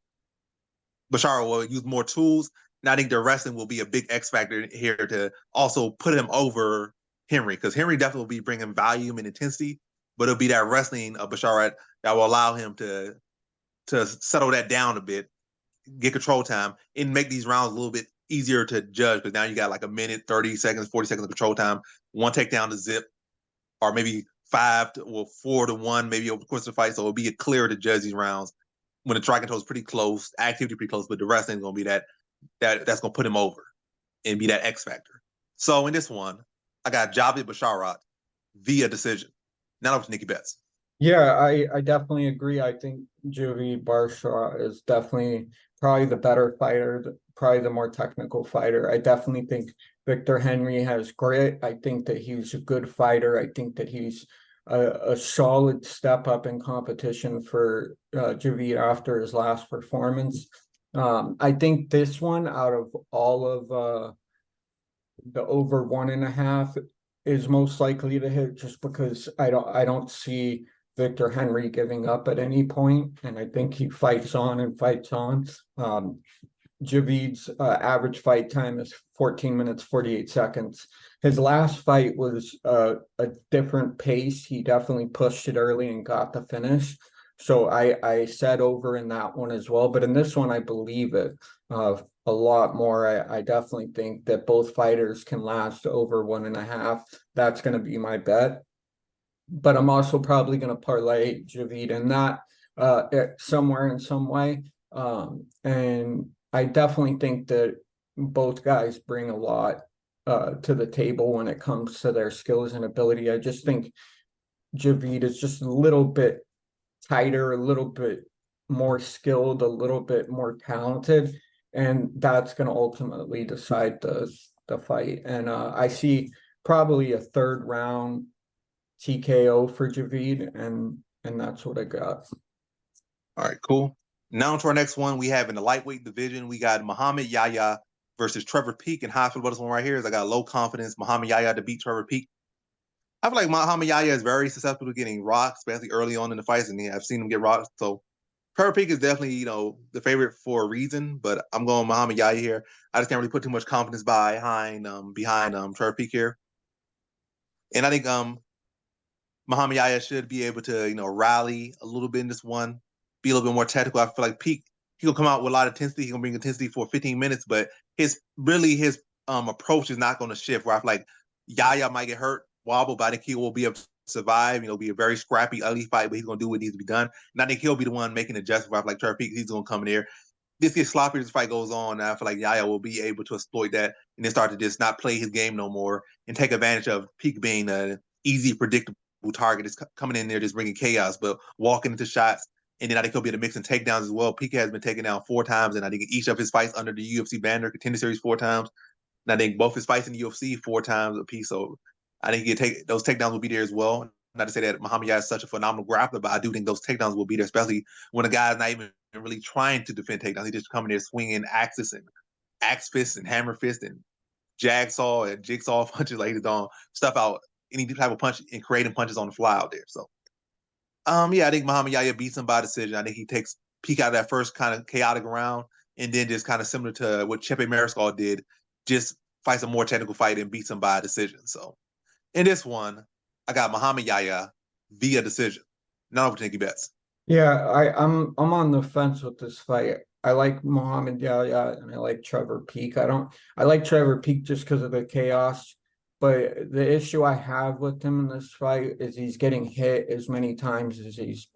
will use more tools, and I think the wrestling will be a big X factor here to also put him over Henry, because Henry definitely will be bringing volume and intensity, but it'll be that wrestling of Basharat that will allow him to settle that down a bit, get control time, and make these rounds a little bit easier to judge, because now you got like a minute, 30 seconds, 40 seconds of control time, one takedown to zip, or maybe 4-1, maybe over the course of the fight. So it'll be clearer to judge these rounds when the strike control is pretty close, activity pretty close, but the wrestling is going to be that's going to put him over and be that X factor. So in this one, I got Javid Basharat via decision. Now up to Nikki Betts. Yeah, I definitely agree. I think Javid Basharat is definitely probably the better fighter, probably the more technical fighter. I definitely think Victor Henry has grit. I think that he's a good fighter. I think that he's a solid step up in competition for Javid after his last performance. I think this one, out of all of the over 1.5, is most likely to hit, just because I don't see Victor Henry giving up at any point, and I think he fights on and fights on. Javid's average fight time is 14 minutes, 48 seconds. His last fight was a different pace. He definitely pushed it early and got the finish. So I said over in that one as well. But in this one, I believe it a lot more. I definitely think that both fighters can last over 1.5. That's going to be my bet. But I'm also probably going to parlay Javid in that somewhere in some way. And I definitely think that both guys bring a lot to the table when it comes to their skills and ability. I just think Javid is just a little bit tighter, a little bit more skilled, a little bit more talented, and that's going to ultimately decide the fight. And I see probably a third round TKO for Javid, and And that's what I got. All right, cool. Now to our next one. We have in the lightweight division, we got Muhammad Yahya versus Trevor Peek. And how I feel about this one right here is I got low confidence Muhammad Yahya to beat Trevor Peek. I feel like Muhammad Yahya is very susceptible to getting rocked, especially early on in the fights, and I've seen him get rocked. So Trevor Peek is definitely, the favorite for a reason, but I'm going Muhammad Yahya here. I just can't really put too much confidence behind Trevor Peek here. And I think Muhammad Yahya should be able to, rally a little bit in this one, be a little bit more technical. I feel like Peek, he'll come out with a lot of intensity. He's gonna bring intensity for 15 minutes, but his approach is not gonna shift. Where I feel like Yahya might get hurt, wobble, but I think he will be able to survive. Be a very scrappy, ugly fight, but he's gonna do what needs to be done. And I think he'll be the one making adjustments. I feel like Trevor Peek, he's gonna come in there. This gets sloppy as the fight goes on. And I feel like Yahya will be able to exploit that and then start to just not play his game no more and take advantage of Peek being an easy, predictable target is coming in there just bringing chaos, but walking into shots. And then I think he'll be able to mix in takedowns as well. Piqué has been taken down 4 times, and I think each of his fights under the UFC banner, Contender Series 4 times. And I think both his fights in the UFC 4 times apiece. So I think those takedowns will be there as well. Not to say that Muhammad Yahya is such a phenomenal grappler, but I do think those takedowns will be there, especially when a guy's not even really trying to defend takedowns. He just coming there swinging axes and axe fists and hammer fists and jagsaw and jigsaw punches, like he's on stuff out any type of punch and creating punches on the fly out there. So, yeah, I think Muhammad Yahya beats him by decision. I think he takes Peek out of that first kind of chaotic round and then just kind of similar to what Chepe Mariscal did, just fights a more technical fight and beats him by decision. So, in this one, I got Muhammad Yahya via decision. Not over to Nicky Betts. Yeah, I'm on the fence with this fight. I like Muhammad Yahya and I like Trevor Peek. I like Trevor Peek just because of the chaos. But the issue I have with him in this fight is he's getting hit as many times as he's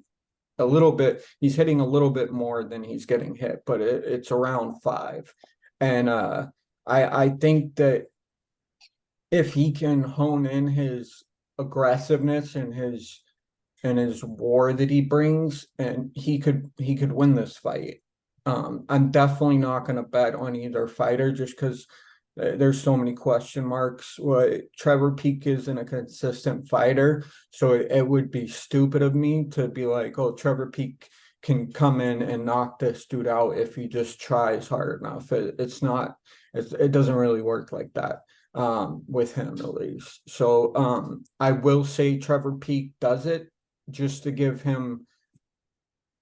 hitting a little bit more than he's getting hit, but it's around 5. And I think that if he can hone in his aggressiveness and his war that he brings, and he could win this fight. I'm definitely not going to bet on either fighter just because there's so many question marks. Trevor Peek isn't a consistent fighter, so it would be stupid of me to be like, oh, Trevor Peek can come in and knock this dude out if he just tries hard enough. It doesn't really work like that with him, at least. So I will say Trevor Peek does it just to give him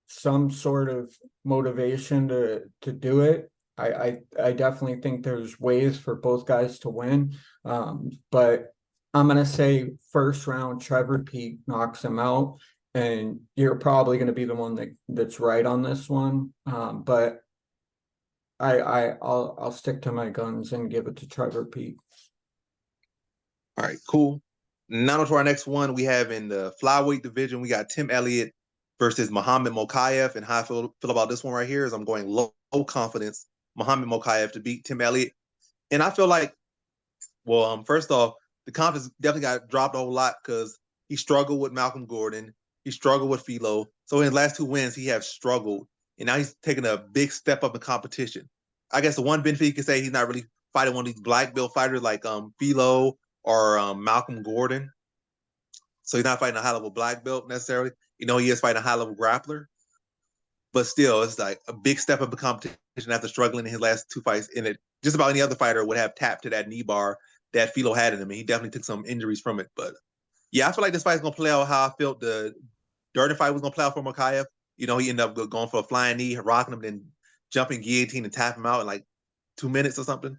some sort of motivation to do it. I definitely think there's ways for both guys to win. But I'm gonna say first round Trevor Peek knocks him out, and you're probably gonna be the one that's right on this one. But I'll stick to my guns and give it to Trevor Peek. All right, cool. Now to our next one, we have in the flyweight division, we got Tim Elliott versus Muhammad Mokaev. And how I feel about this one right here is I'm going low confidence Muhammad Mokaev to beat Tim Elliott. And I feel like, first off, the confidence definitely got dropped a whole lot because he struggled with Malcolm Gordon. He struggled with Philo. So in his last 2 wins, he has struggled. And now he's taking a big step up in competition. I guess the one benefit you could say he's not really fighting one of these black belt fighters like Philo or Malcolm Gordon. So he's not fighting a high-level black belt necessarily. He is fighting a high-level grappler. But still, it's like a big step up in competition after struggling in his last 2 fights. And it just about any other fighter would have tapped to that knee bar that Philo had in him. And he definitely took some injuries from it. But yeah, I feel like this fight is going to play out how I felt the Durden fight was going to play out for Mokaev. He ended up going for a flying knee, rocking him, then jumping guillotine and tap him out in like 2 minutes or something.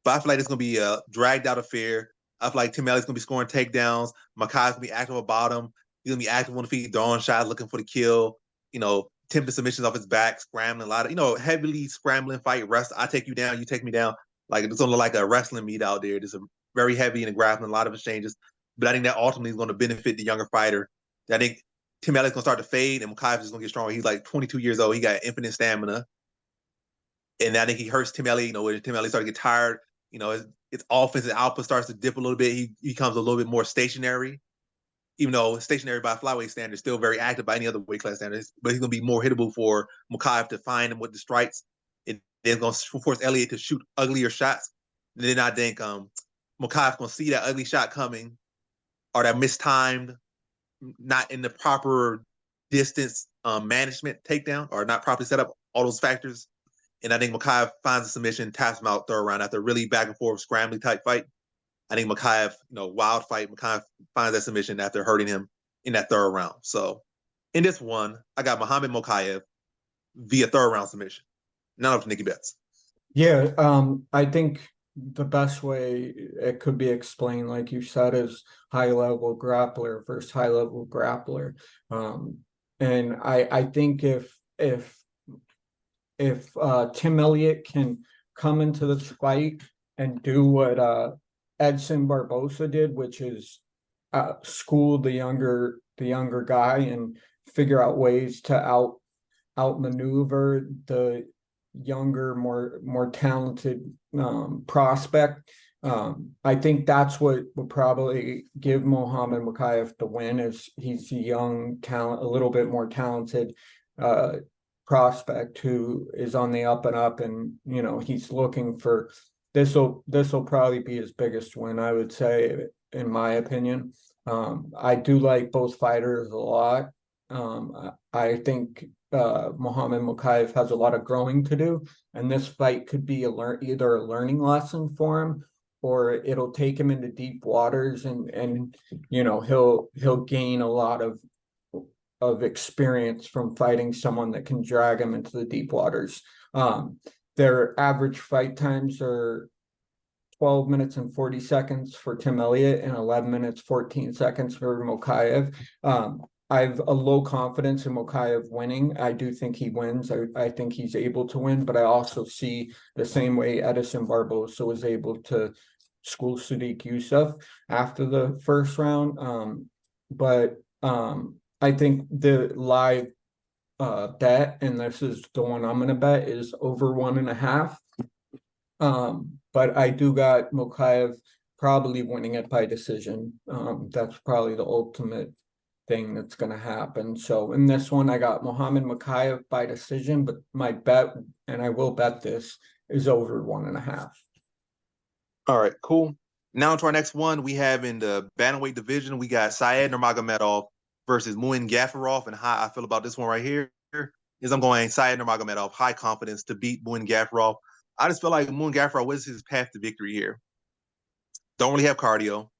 But I feel like it's going to be a dragged out affair. I feel like Tim Elliott's going to be scoring takedowns. Makaev's going to be active at bottom. He's going to be active on the feet, throwing shots, looking for the kill, attempting submissions off his back, scrambling a lot of, heavily scrambling fight, wrestle. I take you down, you take me down. Like, it's going to look like a wrestling meet out there. It's a very heavy and grappling, a lot of exchanges. But I think that ultimately is going to benefit the younger fighter. I think Tim Elliott's going to start to fade, and Makaev is going to get stronger. He's like 22 years old. He got infinite stamina. And I think he hurts Tim Elliott, when Tim Elliott starts to get tired, his offensive output starts to dip a little bit. He becomes a little bit more stationary, even though stationary by flyweight standards, still very active by any other weight class standards. But he's going to be more hittable for Mokaev to find him with the strikes. And then going to force Elliott to shoot uglier shots. And then I think Mokaev's going to see that ugly shot coming or that mistimed, not in the proper distance management takedown or not properly set up, all those factors. And I think Mokaev finds a submission, taps him out third round after a really back and forth scrambling type fight. I think Mokaev, wild fight. Mokaev finds that submission after hurting him in that third round. So in this one, I got Muhammad Mokaev via third round submission. None of Nikki Betts. Yeah, I think the best way it could be explained, like you said, is high level grappler versus high level grappler. And I think if Tim Elliott can come into this fight and do what Edson Barbosa did, which is school the younger guy and figure out ways to outmaneuver the younger, more talented prospect. I think that's what would probably give Muhammad Mokaev the win, is he's a young talent, a little bit more talented prospect who is on the up and up, and he's looking for this'll probably be his biggest win, I would say, in my opinion. I do like both fighters a lot. I think Muhammad Mokaev has a lot of growing to do, and this fight could be either a learning lesson for him, or it'll take him into deep waters, and he'll gain a lot of experience from fighting someone that can drag him into the deep waters. Their average fight times are 12 minutes and 40 seconds for Tim Elliott and 11 minutes 14 seconds for Mokaev. I have a low confidence in Mokaev winning. I do think he wins. I think he's able to win, but I also see the same way Edson Barbosa was able to school Sadiq Youssef after the first round. But I think the live bet, and this is the one I'm going to bet, is over 1.5. But I do got Mokaev probably winning it by decision. That's probably the ultimate thing that's going to happen. So in this one, I got Muhammad Mokaev by decision, but my bet, and I will bet this, is over 1.5. All right, cool. Now to our next one. We have in the bantamweight division, we got Said Nurmagomedov versus Muin Gafurov. And how I feel about this one right here is I'm going Said Nurmagomedov, high confidence to beat Muin Gafurov. I just feel like Muin Gafurov was his path to victory here. Don't really have cardio.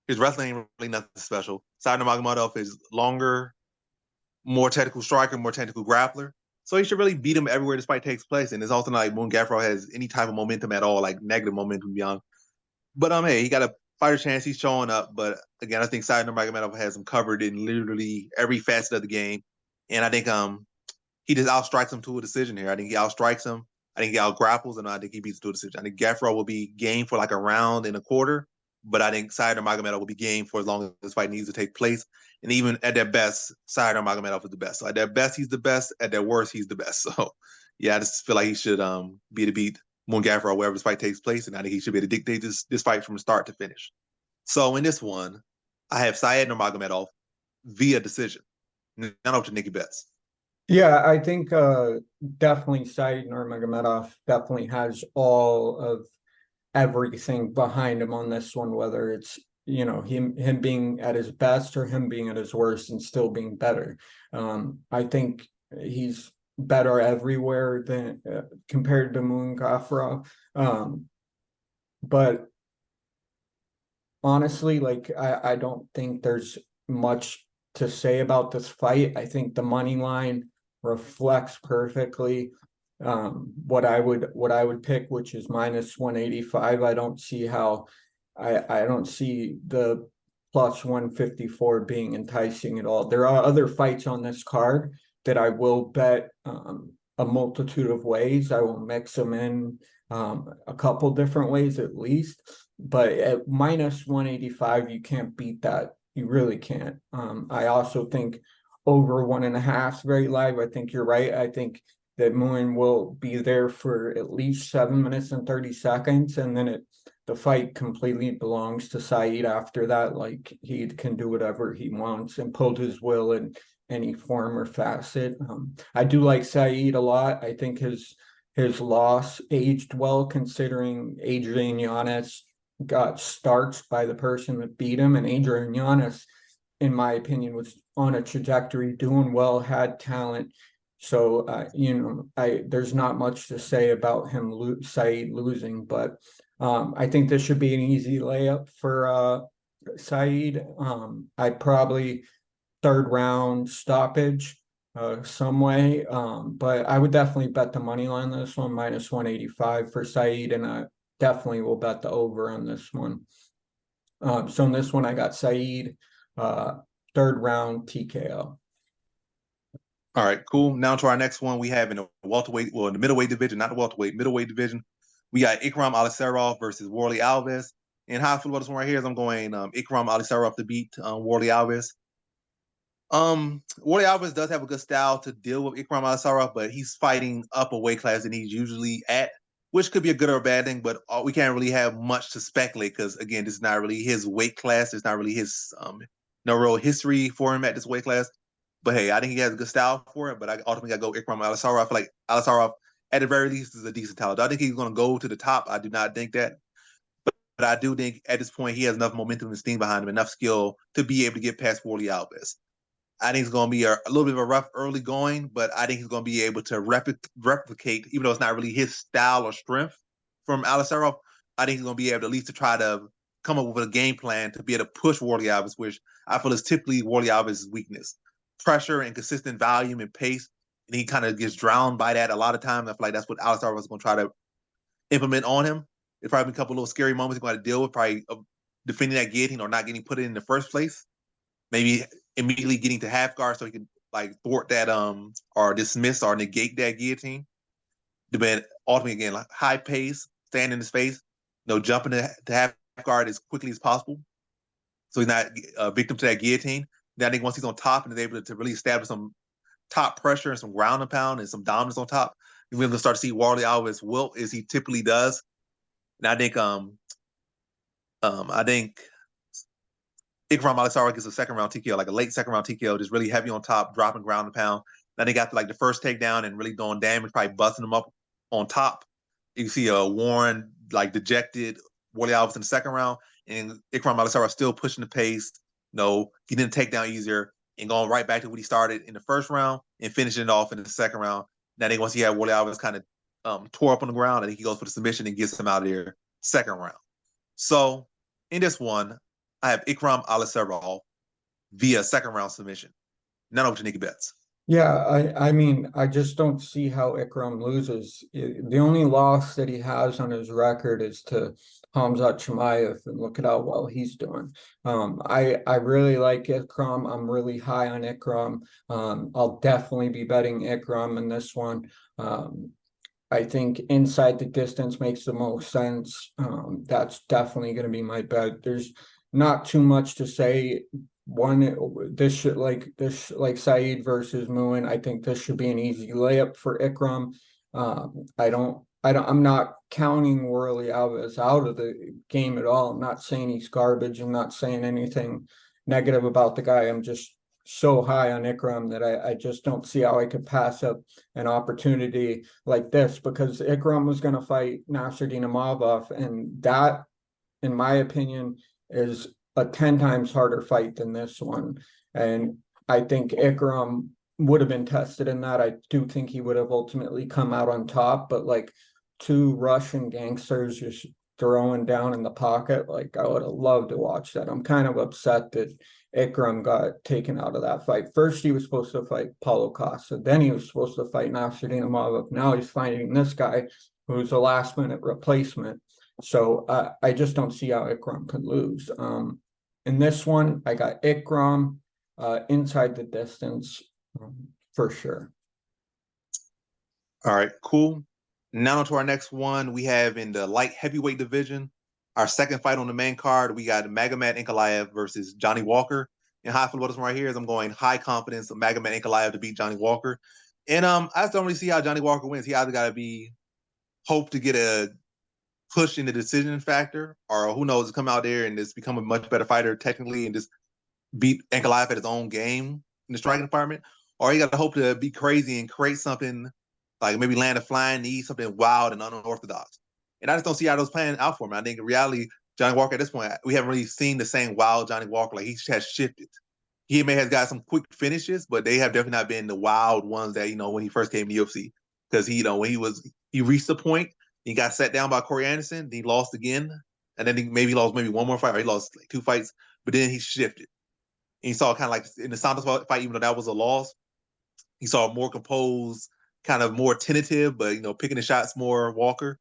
His wrestling ain't really nothing special. Said Nurmagomedov is longer, more technical striker, more technical grappler. So he should really beat him everywhere this fight takes place. And it's also not like Muin Gafurov has any type of momentum at all, like negative momentum beyond. But hey, he got a fighter chance. He's showing up. But again, I think Said Nurmagomedov has him covered in literally every facet of the game. And I think he just outstrikes him to a decision here. I think he outstrikes him. I think he outgrapples, and I think he beats to a decision. I think Gafurov will be game for like a round and a quarter, but I think Said Nurmagomedov will be game for as long as this fight needs to take place. And even at their best, Said Nurmagomedov is the best. So at their best, he's the best. At their worst, he's the best. So yeah, I just feel like he should be to beat Muin Gafurov wherever this fight takes place, and I think he should be able to dictate this fight from start to finish. So in this one, I have Said Nurmagomedov via decision. None of the Nikki Betts. Yeah, I think definitely Said Nurmagomedov definitely has all of everything behind him on this one, whether it's him being at his best or him being at his worst and still being better. I think he's better everywhere than compared to Muin Gafurov. But honestly, like I don't think there's much to say about this fight. I think the money line reflects perfectly what I would pick, which is minus 185. I don't see how I don't see the plus 154 being enticing at all. There are other fights on this card that I will bet a multitude of ways. I will mix them in a couple different ways at least, but at minus 185, you can't beat that. You really can't. I also think over 1.5 is very live. I think you're right. I think that Muin will be there for at least 7 minutes and 30 seconds, and then the fight completely belongs to Said after that. Like, he can do whatever he wants, impose his will in any form or facet. I do like Said a lot. I think his loss aged well, considering Adrian Yanez got starched by the person that beat him, and Adrian Yanez in my opinion, was on a trajectory, doing well, had talent. So, there's not much to say about him, Saeed losing, but I think this should be an easy layup for Saeed. I probably third round stoppage some way. But I would definitely bet the money line on this one, minus 185 for Saeed, and I definitely will bet the over on this one. So in this one, I got Saeed, third round TKO. All right, cool. Now to our next one. We have in the welterweight, well, in the middleweight division, not the welterweight, middleweight division. We got Ikram Aliskerov versus Warley Alves. And how I feel about this one right here is I'm going Ikram Aliskerov to beat Warley Alves. Warley Alves does have a good style to deal with Ikram Aliskerov, but he's fighting up a weight class than he's usually at, which could be a good or a bad thing, but we can't really have much to speculate because, again, this is not really his weight class. It's not really his no real history for him at this weight class. But hey, I think he has a good style for it. But I ultimately got to go Ikram Aliskerov. I feel like Aliskerov, at the very least, is a decent talent. I think he's going to go to the top. I do not think that. But I do think at this point he has enough momentum and steam behind him, enough skill to be able to get past Warley Alves. I think it's going to be a little bit of a rough early going, but I think he's going to be able to replicate, even though it's not really his style or strength from Aliskerov. I think he's going to be able to at least to try to come up with a game plan to be able to push Warley Alves, which I feel is typically Warley Alves' weakness. Pressure and consistent volume and pace, and he kind of gets drowned by that a lot of times. I feel like that's what Aliskerov is going to try to implement on him. There's probably a couple of little scary moments he's going to deal with, probably defending that guillotine or not getting put in the first place. Maybe immediately getting to half guard so he can like thwart that or dismiss or negate that guillotine. But ultimately, again, like high pace, stand in his face, jumping to half guard as quickly as possible, so he's not a victim to that guillotine. Then I think once he's on top and is able to really establish some top pressure and some ground and pound and some dominance on top, we're going to start to see Warley Alves wilt as he typically does. And I think Ikram Aliskerov gets a second round TKO, like a late second round TKO, just really heavy on top, dropping ground and pound. Then they got like the first takedown and really doing damage, probably busting them up on top. You see a worn, like dejected Warley Alves in the second round, and Ikram Aliskerov still pushing the pace. Getting the takedown easier and going right back to what he started in the first round and finishing it off in the second round. Now, I think once he had Warley Alves kind of tore up on the ground, I think he goes for the submission and gets him out of there second round. So in this one, I have Ikram Aliskerov via second round submission. None of Nikki bets. Yeah, I mean, I just don't see how Ikram loses. The only loss that he has on his record is to Khamzat Chimaev, and look at how well he's doing. I really like Ikram. I'm really high on Ikram. I'll definitely be betting Ikram in this one. I think inside the distance makes the most sense. That's definitely going to be my bet. There's not too much to say. This should like Saeed versus Muin. I think this should be an easy layup for Ikram. I'm not counting Warley Alves out of the game at all. I'm not saying he's garbage. I'm not saying anything negative about the guy. I'm just so high on Ikram that I just don't see how I could pass up an opportunity like this, because Ikram was going to fight Nasruddin Imavov, and that, in my opinion, is a 10 times harder fight than this one. And I think Ikram would have been tested in that. I do think he would have ultimately come out on top, but like two Russian gangsters just throwing down in the pocket, like I would have loved to watch that. I'm kind of upset that Ikram got taken out of that fight. First, he was supposed to fight Paulo Costa. Then he was supposed to fight Nasruddin Imavov. Now he's fighting this guy who's a last-minute replacement. So I just don't see how Ikram could lose. In this one, I got Ikram inside the distance for sure. All right, cool. Now to our next one. We have in the light heavyweight division, our second fight on the main card. We got Magomed Ankalaev versus Johnny Walker. And how I feel about this one right here is I'm going high confidence of Magomed Ankalaev to beat Johnny Walker. And I just don't really see how Johnny Walker wins. He either got to be hope to get a push in the decision factor, or who knows, come out there and just become a much better fighter technically and just beat Ankalaev at his own game in the striking department, or he got to hope to be crazy and create something like maybe land a flying knee, something wild and unorthodox. And I just don't see how those playing out for him. I think in reality, Johnny Walker at this point, we haven't really seen the same wild Johnny Walker. Like he has shifted. he may have got some quick finishes, but they have definitely not been the wild ones that, when he first came to UFC. Because when he reached the point, he got set down by Corey Anderson, he lost again, and then he lost maybe one more fight, or he lost like 2 fights, but then he shifted. And you saw kind of like in the Santos fight, even though that was a loss, he saw more composed, kind of more tentative, but picking the shots more Walker.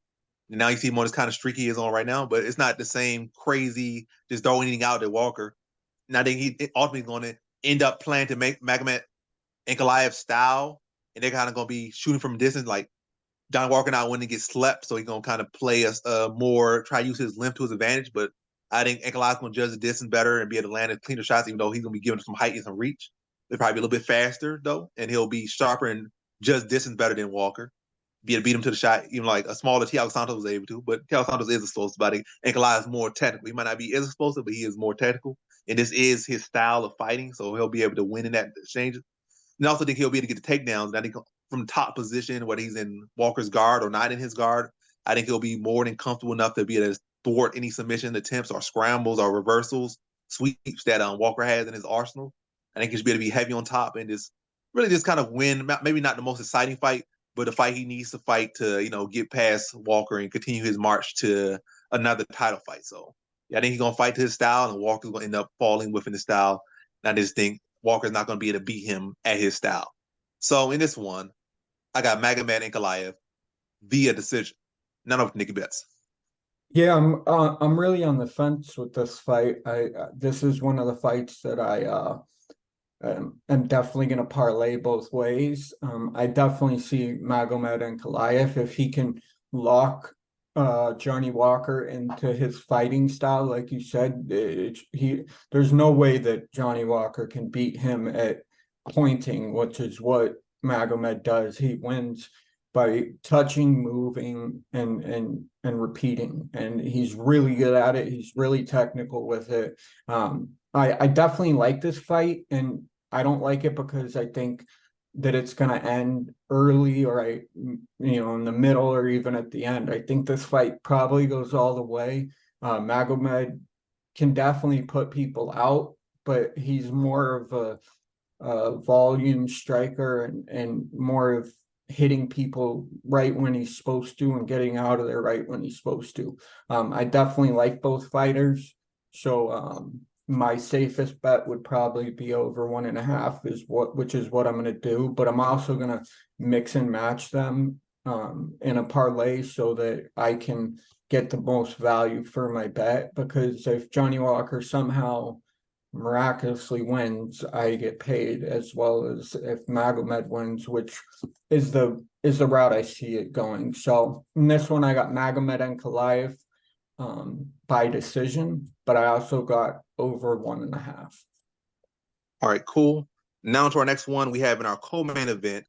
And now you see him on this kind of streak he is on right now, but it's not the same crazy just throwing anything out at Walker. And I think he ultimately going to end up playing to make Magomed Ankalaev style, and they're kind of going to be shooting from distance, like John Walker not wanting to get slept, so he's going to kind of play more, try to use his length to his advantage. But I think Ankalaev's going to judge the distance better and be able to land cleaner shots, even though he's going to be giving some height and some reach. They'll probably be a little bit faster, though, and he'll be sharper and judge distance better than Walker. Be able to beat him to the shot, even like a smaller Thiago Santos was able to. But Thiago Santos is explosive, but I think Ankalaev is more technical. He might not be as explosive, but he is more technical. And this is his style of fighting, so he'll be able to win in that exchange. And I also think he'll be able to get the takedowns. And I think from top position, whether he's in Walker's guard or not in his guard, I think he'll be more than comfortable enough to be able to thwart any submission attempts or scrambles or reversals, sweeps that Walker has in his arsenal. I think he should be able to be heavy on top and just kind of win, maybe not the most exciting fight, but a fight he needs to fight to, get past Walker and continue his march to another title fight. So, yeah, I think he's going to fight to his style, and Walker's going to end up falling within his style. And I just think Walker's not going to be able to beat him at his style. So, in this one, I got Magomed Ankalaev via decision. None of Nicky Betts. Yeah, I'm really on the fence with this fight. This is one of the fights that I'm definitely going to parlay both ways. I definitely see Magomed Ankalaev, if he can lock Johnny Walker into his fighting style, like you said, there's no way that Johnny Walker can beat him at pointing, which is what Magomed does. He wins by touching, moving, and repeating, and he's really good at it. He's really technical with it. I definitely like this fight, and I don't like it because I think that it's going to end early, or in the middle, or even at the end. I think this fight probably goes all the way. Magomed can definitely put people out, but he's more of a volume striker and more of hitting people right when he's supposed to and getting out of there right when he's supposed to. I definitely like both fighters. So my safest bet would probably be over 1.5, which is what I'm going to do. But I'm also going to mix and match them in a parlay so that I can get the most value for my bet. Because if Johnny Walker somehow miraculously wins, I get paid, as well as if Magomed wins, which is the route I see it going. So in this one, I got Magomed Ankalaev by decision, but I also got over 1.5. All right, cool. Now to our next one. We have in our co-main event,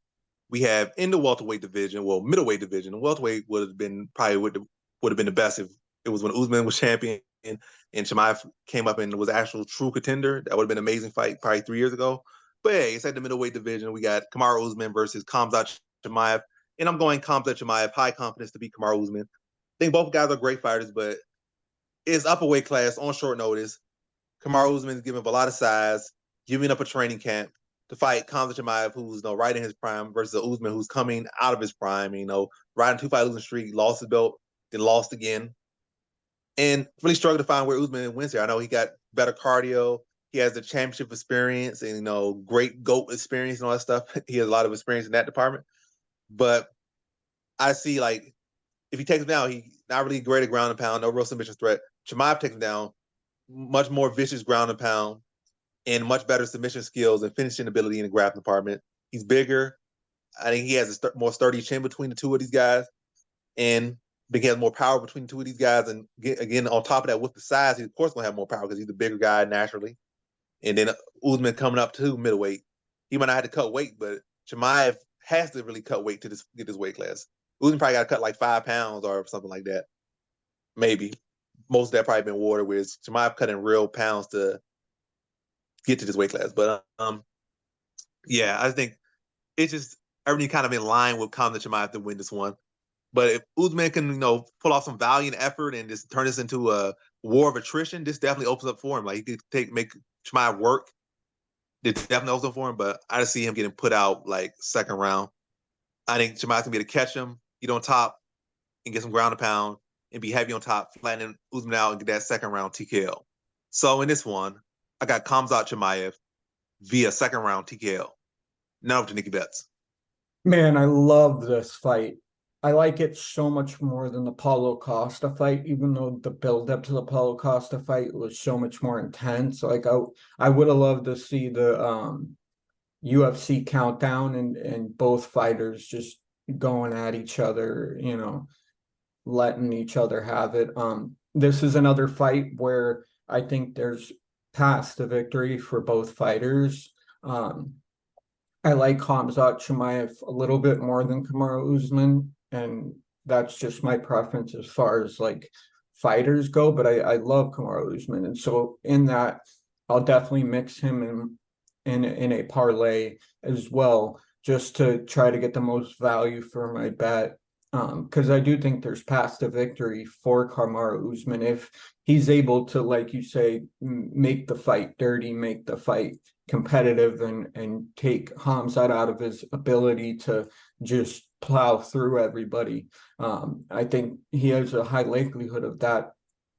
we have in the welterweight division, middleweight division. Welterweight would have been the best if it was when Usman was champion and Chimaev came up and was actual true contender. That would have been an amazing fight probably 3 years ago. But hey, it's at the middleweight division. We got Kamaru Usman versus Khamzat Chimaev. And I'm going Khamzat Chimaev, high confidence to beat Kamaru Usman. I think both guys are great fighters, but it's upper weight class on short notice. Kamaru Usman is giving up a lot of size, giving up a training camp to fight Khamzat Chimaev, who's right in his prime, versus Usman, who's coming out of his prime. Riding 2-fight losing streak, lost his belt, then lost again, and really struggled to find where Usman wins here. I know he got better cardio, he has the championship experience, and great GOAT experience and all that stuff. He has a lot of experience in that department. But I see, like, if he takes him down, he's not really great at ground and pound, no real submission threat. Chimaev takes him down, much more vicious ground and pound, and much better submission skills and finishing ability in the grappling department. He's bigger. I think he has a more sturdy chin between the two of these guys, and he has more power between the two of these guys. And again, on top of that, with the size, he's of course going to have more power because he's the bigger guy naturally. And then Usman coming up to middleweight, he might not have to cut weight, but Chimaev has to really cut weight to get this weight class. Usman probably got to cut like 5 pounds or something like that, maybe. Most of that probably been water, whereas Chimaev cutting real pounds to get to this weight class. But yeah, I think it's just everything kind of in line with Khamzat Chimaev to win this one. But if Usman can, pull off some valiant effort and just turn this into a war of attrition, this definitely opens up for him. Like, he could make Chimaev work They're definitely also for him, but I just see him getting put out like second round. I think Chimaev's gonna be able to catch him, get on top, and get some ground and pound, and be heavy on top, flattening Usman out and get that second round TKO. So in this one, I got Khamzat Chimaev via second round TKO. Now up to Nikki Betts. Man, I love this fight. I like it so much more than the Paulo Costa fight, even though the build-up to the Paulo Costa fight was so much more intense. Like I would have loved to see the UFC countdown and both fighters just going at each other, letting each other have it. This is another fight where I think there's paths to victory for both fighters. I like Khamzat Chimaev a little bit more than Kamaru Usman, and that's just my preference as far as like fighters go. But I love Kamaru Usman, and so in that, I'll definitely mix him in a parlay as well, just to try to get the most value for my bet. Because I do think there's paths to victory for Kamaru Usman if he's able to, like you say, make the fight dirty, make the fight competitive, and take Khamzat out of his ability to just plow through everybody. I think he has a high likelihood of that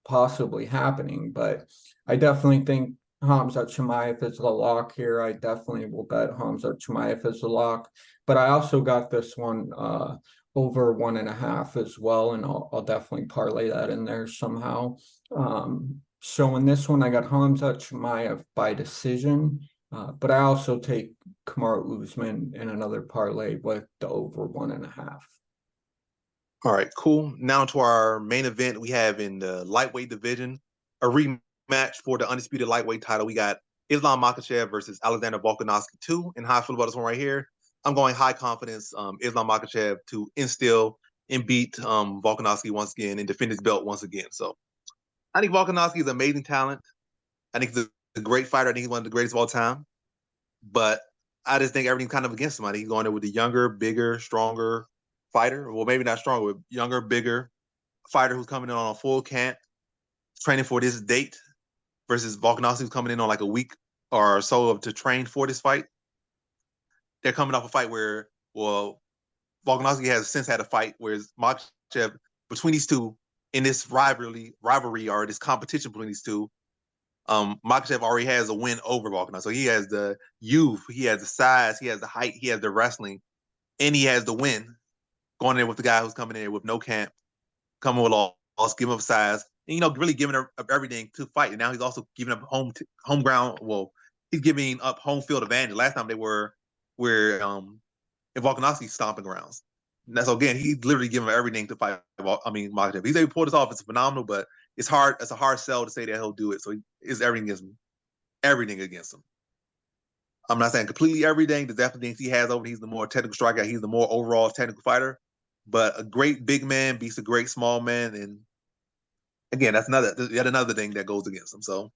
possibly happening, but I definitely think Khamzat Chimaev is the lock here. I definitely will bet Khamzat Chimaev is the lock, but I also got this one over 1.5 as well, and I'll definitely parlay that in there somehow. So in this one, I got Khamzat Chimaev by decision, but I also take Kamaru Usman in another parlay with the over 1.5. All right, cool. Now to our main event we have in the lightweight division, a rematch for the undisputed lightweight title. We got Islam Makhachev versus Alexander Volkanovski 2. And how I feel about this one right here, I'm going high confidence Islam Makhachev to instill and beat Volkanovski once again and defend his belt once again. So I think Volkanovski is an amazing talent. I think he's a great fighter. I think he's one of the greatest of all time. But I just think everything's kind of against him. I think he's going there with a younger, bigger, stronger fighter. Well, maybe not stronger, but younger, bigger fighter who's coming in on a full camp, training for this date, versus Volkanovski who's coming in on like a week or so to train for this fight. They're coming off a fight where, well, Volkanovski has since had a fight, whereas Makhachev, between these two, in this rivalry or this competition between these two, Makachev already has a win over Volkanovski. So he has the youth, he has the size, he has the height, he has the wrestling, and he has the win. Going there with the guy who's coming in there with no camp, coming with all, giving up size, and really giving up everything to fight. And now he's also giving up home ground. Well, he's giving up home field advantage. Last time they were in Volkanovski's stomping grounds. So again, he's literally giving up everything to fight. Makachev. He's able to pull this off. It's phenomenal, but it's hard. It's a hard sell to say that he'll do it. So it's everything against him. Everything against him. I'm not saying completely everything. There's definitely things he has over. He's the more technical striker. He's the more overall technical fighter. But a great big man beats a great small man, and again, that's yet another thing that goes against him. So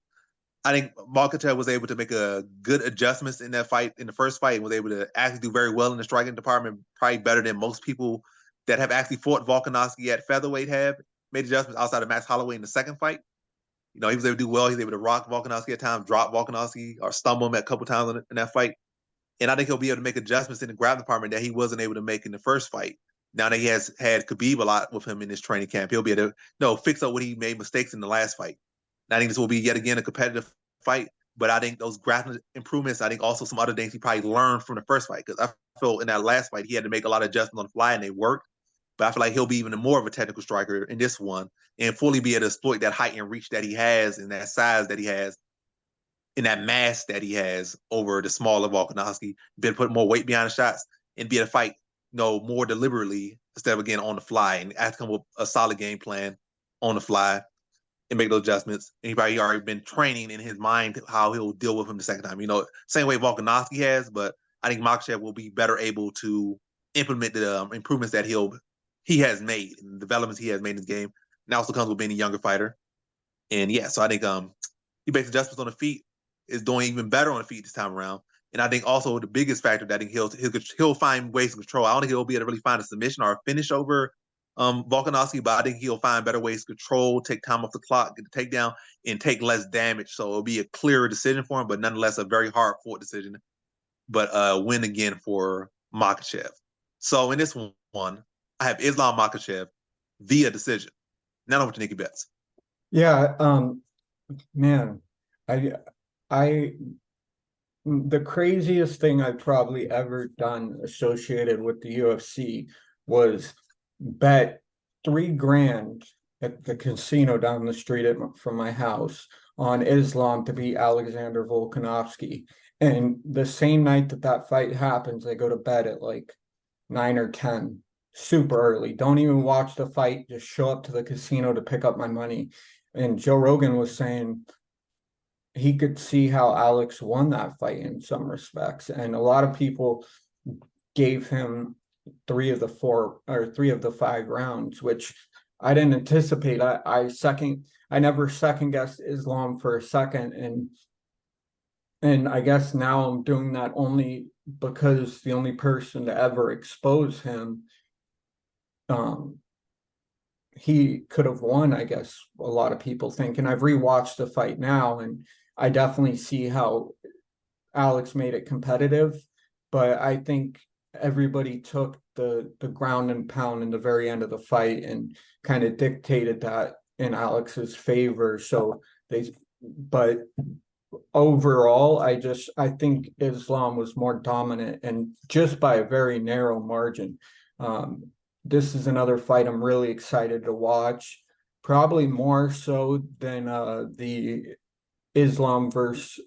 I think Makachev was able to make a good adjustments in that fight, in the first fight, and was able to actually do very well in the striking department, probably better than most people that have actually fought Volkanovski at featherweight have made adjustments outside of Max Holloway in the second fight. He was able to do well. He was able to rock Volkanovski at times, drop Volkanovski, or stumble him a couple times in that fight. And I think he'll be able to make adjustments in the grappling department that he wasn't able to make in the first fight. Now that he has had Khabib a lot with him in this training camp, he'll be able to fix up what he made mistakes in the last fight. And I think this will be yet again a competitive fight. But I think those grappling improvements, I think also some other things he probably learned from the first fight. Because I feel in that last fight, he had to make a lot of adjustments on the fly and they worked. But I feel like he'll be even more of a technical striker in this one and fully be able to exploit that height and reach that he has and that size that he has and that mass that he has over the smaller Volkanovski. Be able to put more weight behind the shots and be able to fight more deliberately instead of, again, on the fly, and have to come with a solid game plan on the fly and make those adjustments. And he probably already been training in his mind how he'll deal with him the second time. Same way Volkanovski has, but I think Makhachev will be better able to implement the improvements that he has made and the developments he has made in his game. And also comes with being a younger fighter. And yeah, so I think he makes adjustments on the feet, is doing even better on the feet this time around. And I think also the biggest factor that I think he'll find ways to control. I don't think he'll be able to really find a submission or a finish over Volkanovski, but I think he'll find better ways to control, take time off the clock, get the takedown, and take less damage. So it'll be a clearer decision for him, but nonetheless a very hard fought decision. But win again for Makachev. So in this one, I have Islam Makhachev via decision. Now over to Nikki Betts. Yeah, man, I the craziest thing I've probably ever done associated with the UFC was bet $3,000 at the casino down the street from my house on Islam to beat Alexander Volkanovski. And the same night that fight happens, I go to bed at like 9 or 10, super early. Don't even watch the fight, just show up to the casino to pick up my money. And Joe Rogan was saying he could see how Alex won that fight in some respects. And a lot of people gave him 3 of the 5 rounds, which I didn't anticipate. I never second guessed Islam for a second. And I guess now I'm doing that only because the only person to ever expose him, he could have won, I guess a lot of people think. And I've rewatched the fight now, and I definitely see how Alex made it competitive, but I think everybody took the ground and pound in the very end of the fight and kind of dictated that in Alex's favor. But overall, I think Islam was more dominant, and just by a very narrow margin. This is another fight I'm really excited to watch, probably more so than the Islam versus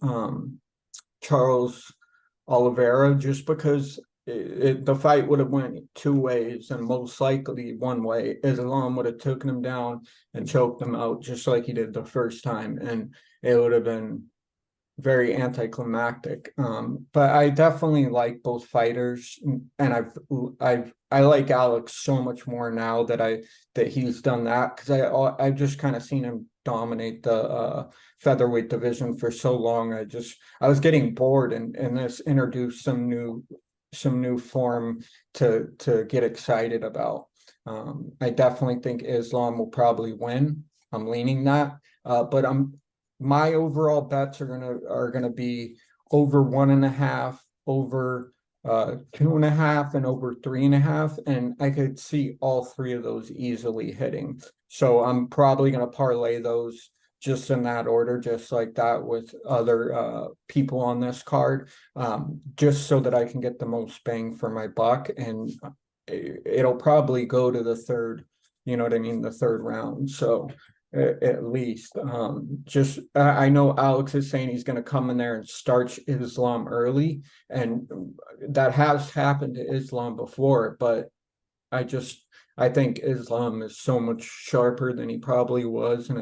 Charles Oliveira, just because the fight would have went 2 ways, and most likely one way. Islam would have taken him down and choked him out just like he did the first time, and it would have been very anticlimactic. But I definitely like both fighters, and I like Alex so much more now that he's done that, because I've just kind of seen him dominate the featherweight division for so long. I was getting bored, and this introduced some new form to get excited about. I definitely think Islam will probably win. I'm leaning that, but my overall bets are gonna be over 1.5, over 2.5, and over 3.5, and I could see all 3 of those easily hitting. So I'm probably gonna parlay those just in that order, just like that with other people on this card, just so that I can get the most bang for my buck, and it'll probably go to the third, you know what I mean, the third round. So at least, I know Alex is saying he's going to come in there and starch Islam early, and that has happened to Islam before, but I think Islam is so much sharper than he probably was in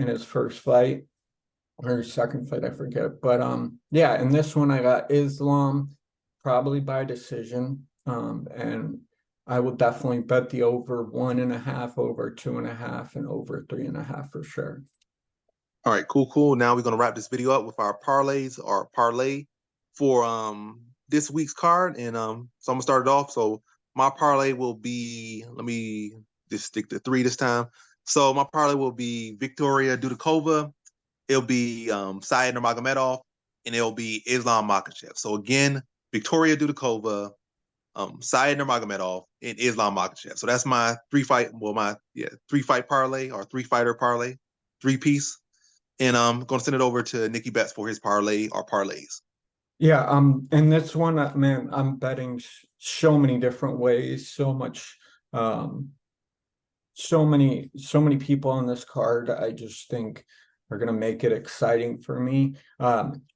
his first fight or his second fight, I forget. But yeah, in this one I got Islam probably by decision, and I will definitely bet the over 1.5, over 2.5, and over 3.5 for sure. All right, cool. Now we're gonna wrap this video up with our parlays or parlay for this week's card, and so I'm gonna start it off. So my parlay will be, let me just stick to 3 this time. So my parlay will be Victoria Dudakova, it'll be Said Nurmagomedov, and it'll be Islam Makhachev. So again, Victoria Dudakova, Said Nurmagomedov, and Islam Makhachev. So that's my 3-fight parlay or 3-fighter parlay, 3-piece. And I'm going to send it over to Nikki Betts for his parlay or parlays. Yeah, and this one, man, I'm betting so many different ways, so many people on this card. I just think are going to make it exciting for me.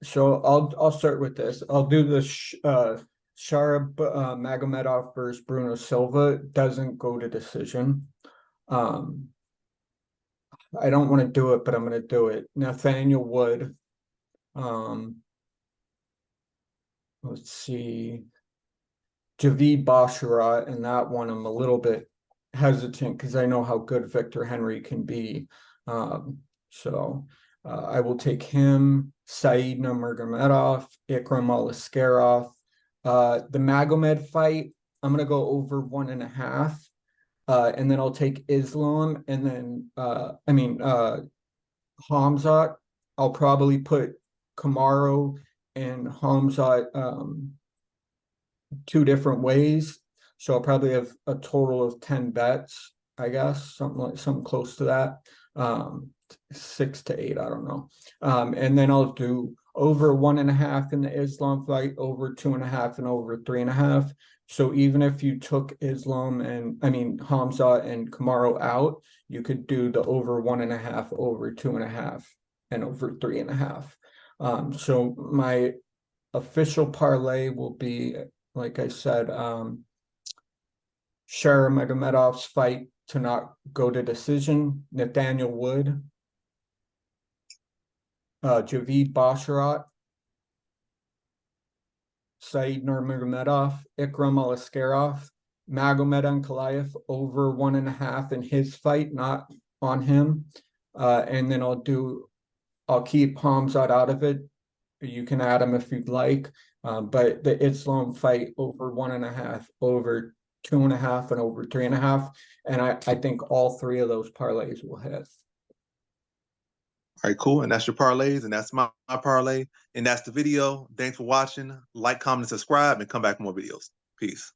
So I'll start with this. I'll do the Sharab Magomedov versus Bruno Silva. Doesn't go to decision. I don't want to do it, but I'm going to do it. Nathaniel Wood. Let's see. Javid Basharat, and that one I'm a little bit hesitant because I know how good Victor Henry can be. So I will take him. Said Nurmagomedov, Ikram Aliskerov. The Magomed fight, I'm going to go over 1.5. And then I'll take Islam, and then Hamzat. I'll probably put Kamaru and Hamzat two different ways. So I'll probably have a total of 10 bets, I guess, something close to that. 6 to 8, I don't know. And then I'll do over 1.5 in the Islam fight, over 2.5, and over 3.5. So even if you took Islam Hamza and Kamaru out, you could do the over 1.5, over 2.5, and over 3.5. So my official parlay will be, like I said, Magomedov's fight to not go to decision, Nathaniel Wood, Javid Basharat, Said Nurmagomedov, Ikram Aliskerov, Magomed Ankalaev over 1.5 in his fight, not on him. And then I'll keep Hamzat out of it. You can add him if you'd like. But the Islam fight over 1.5, over 2.5, and over 3.5. And I think all three of those parlays will hit. All right, cool. And that's your parlays, and that's my parlay. And that's the video. Thanks for watching. Like, comment, and subscribe, and come back for more videos. Peace.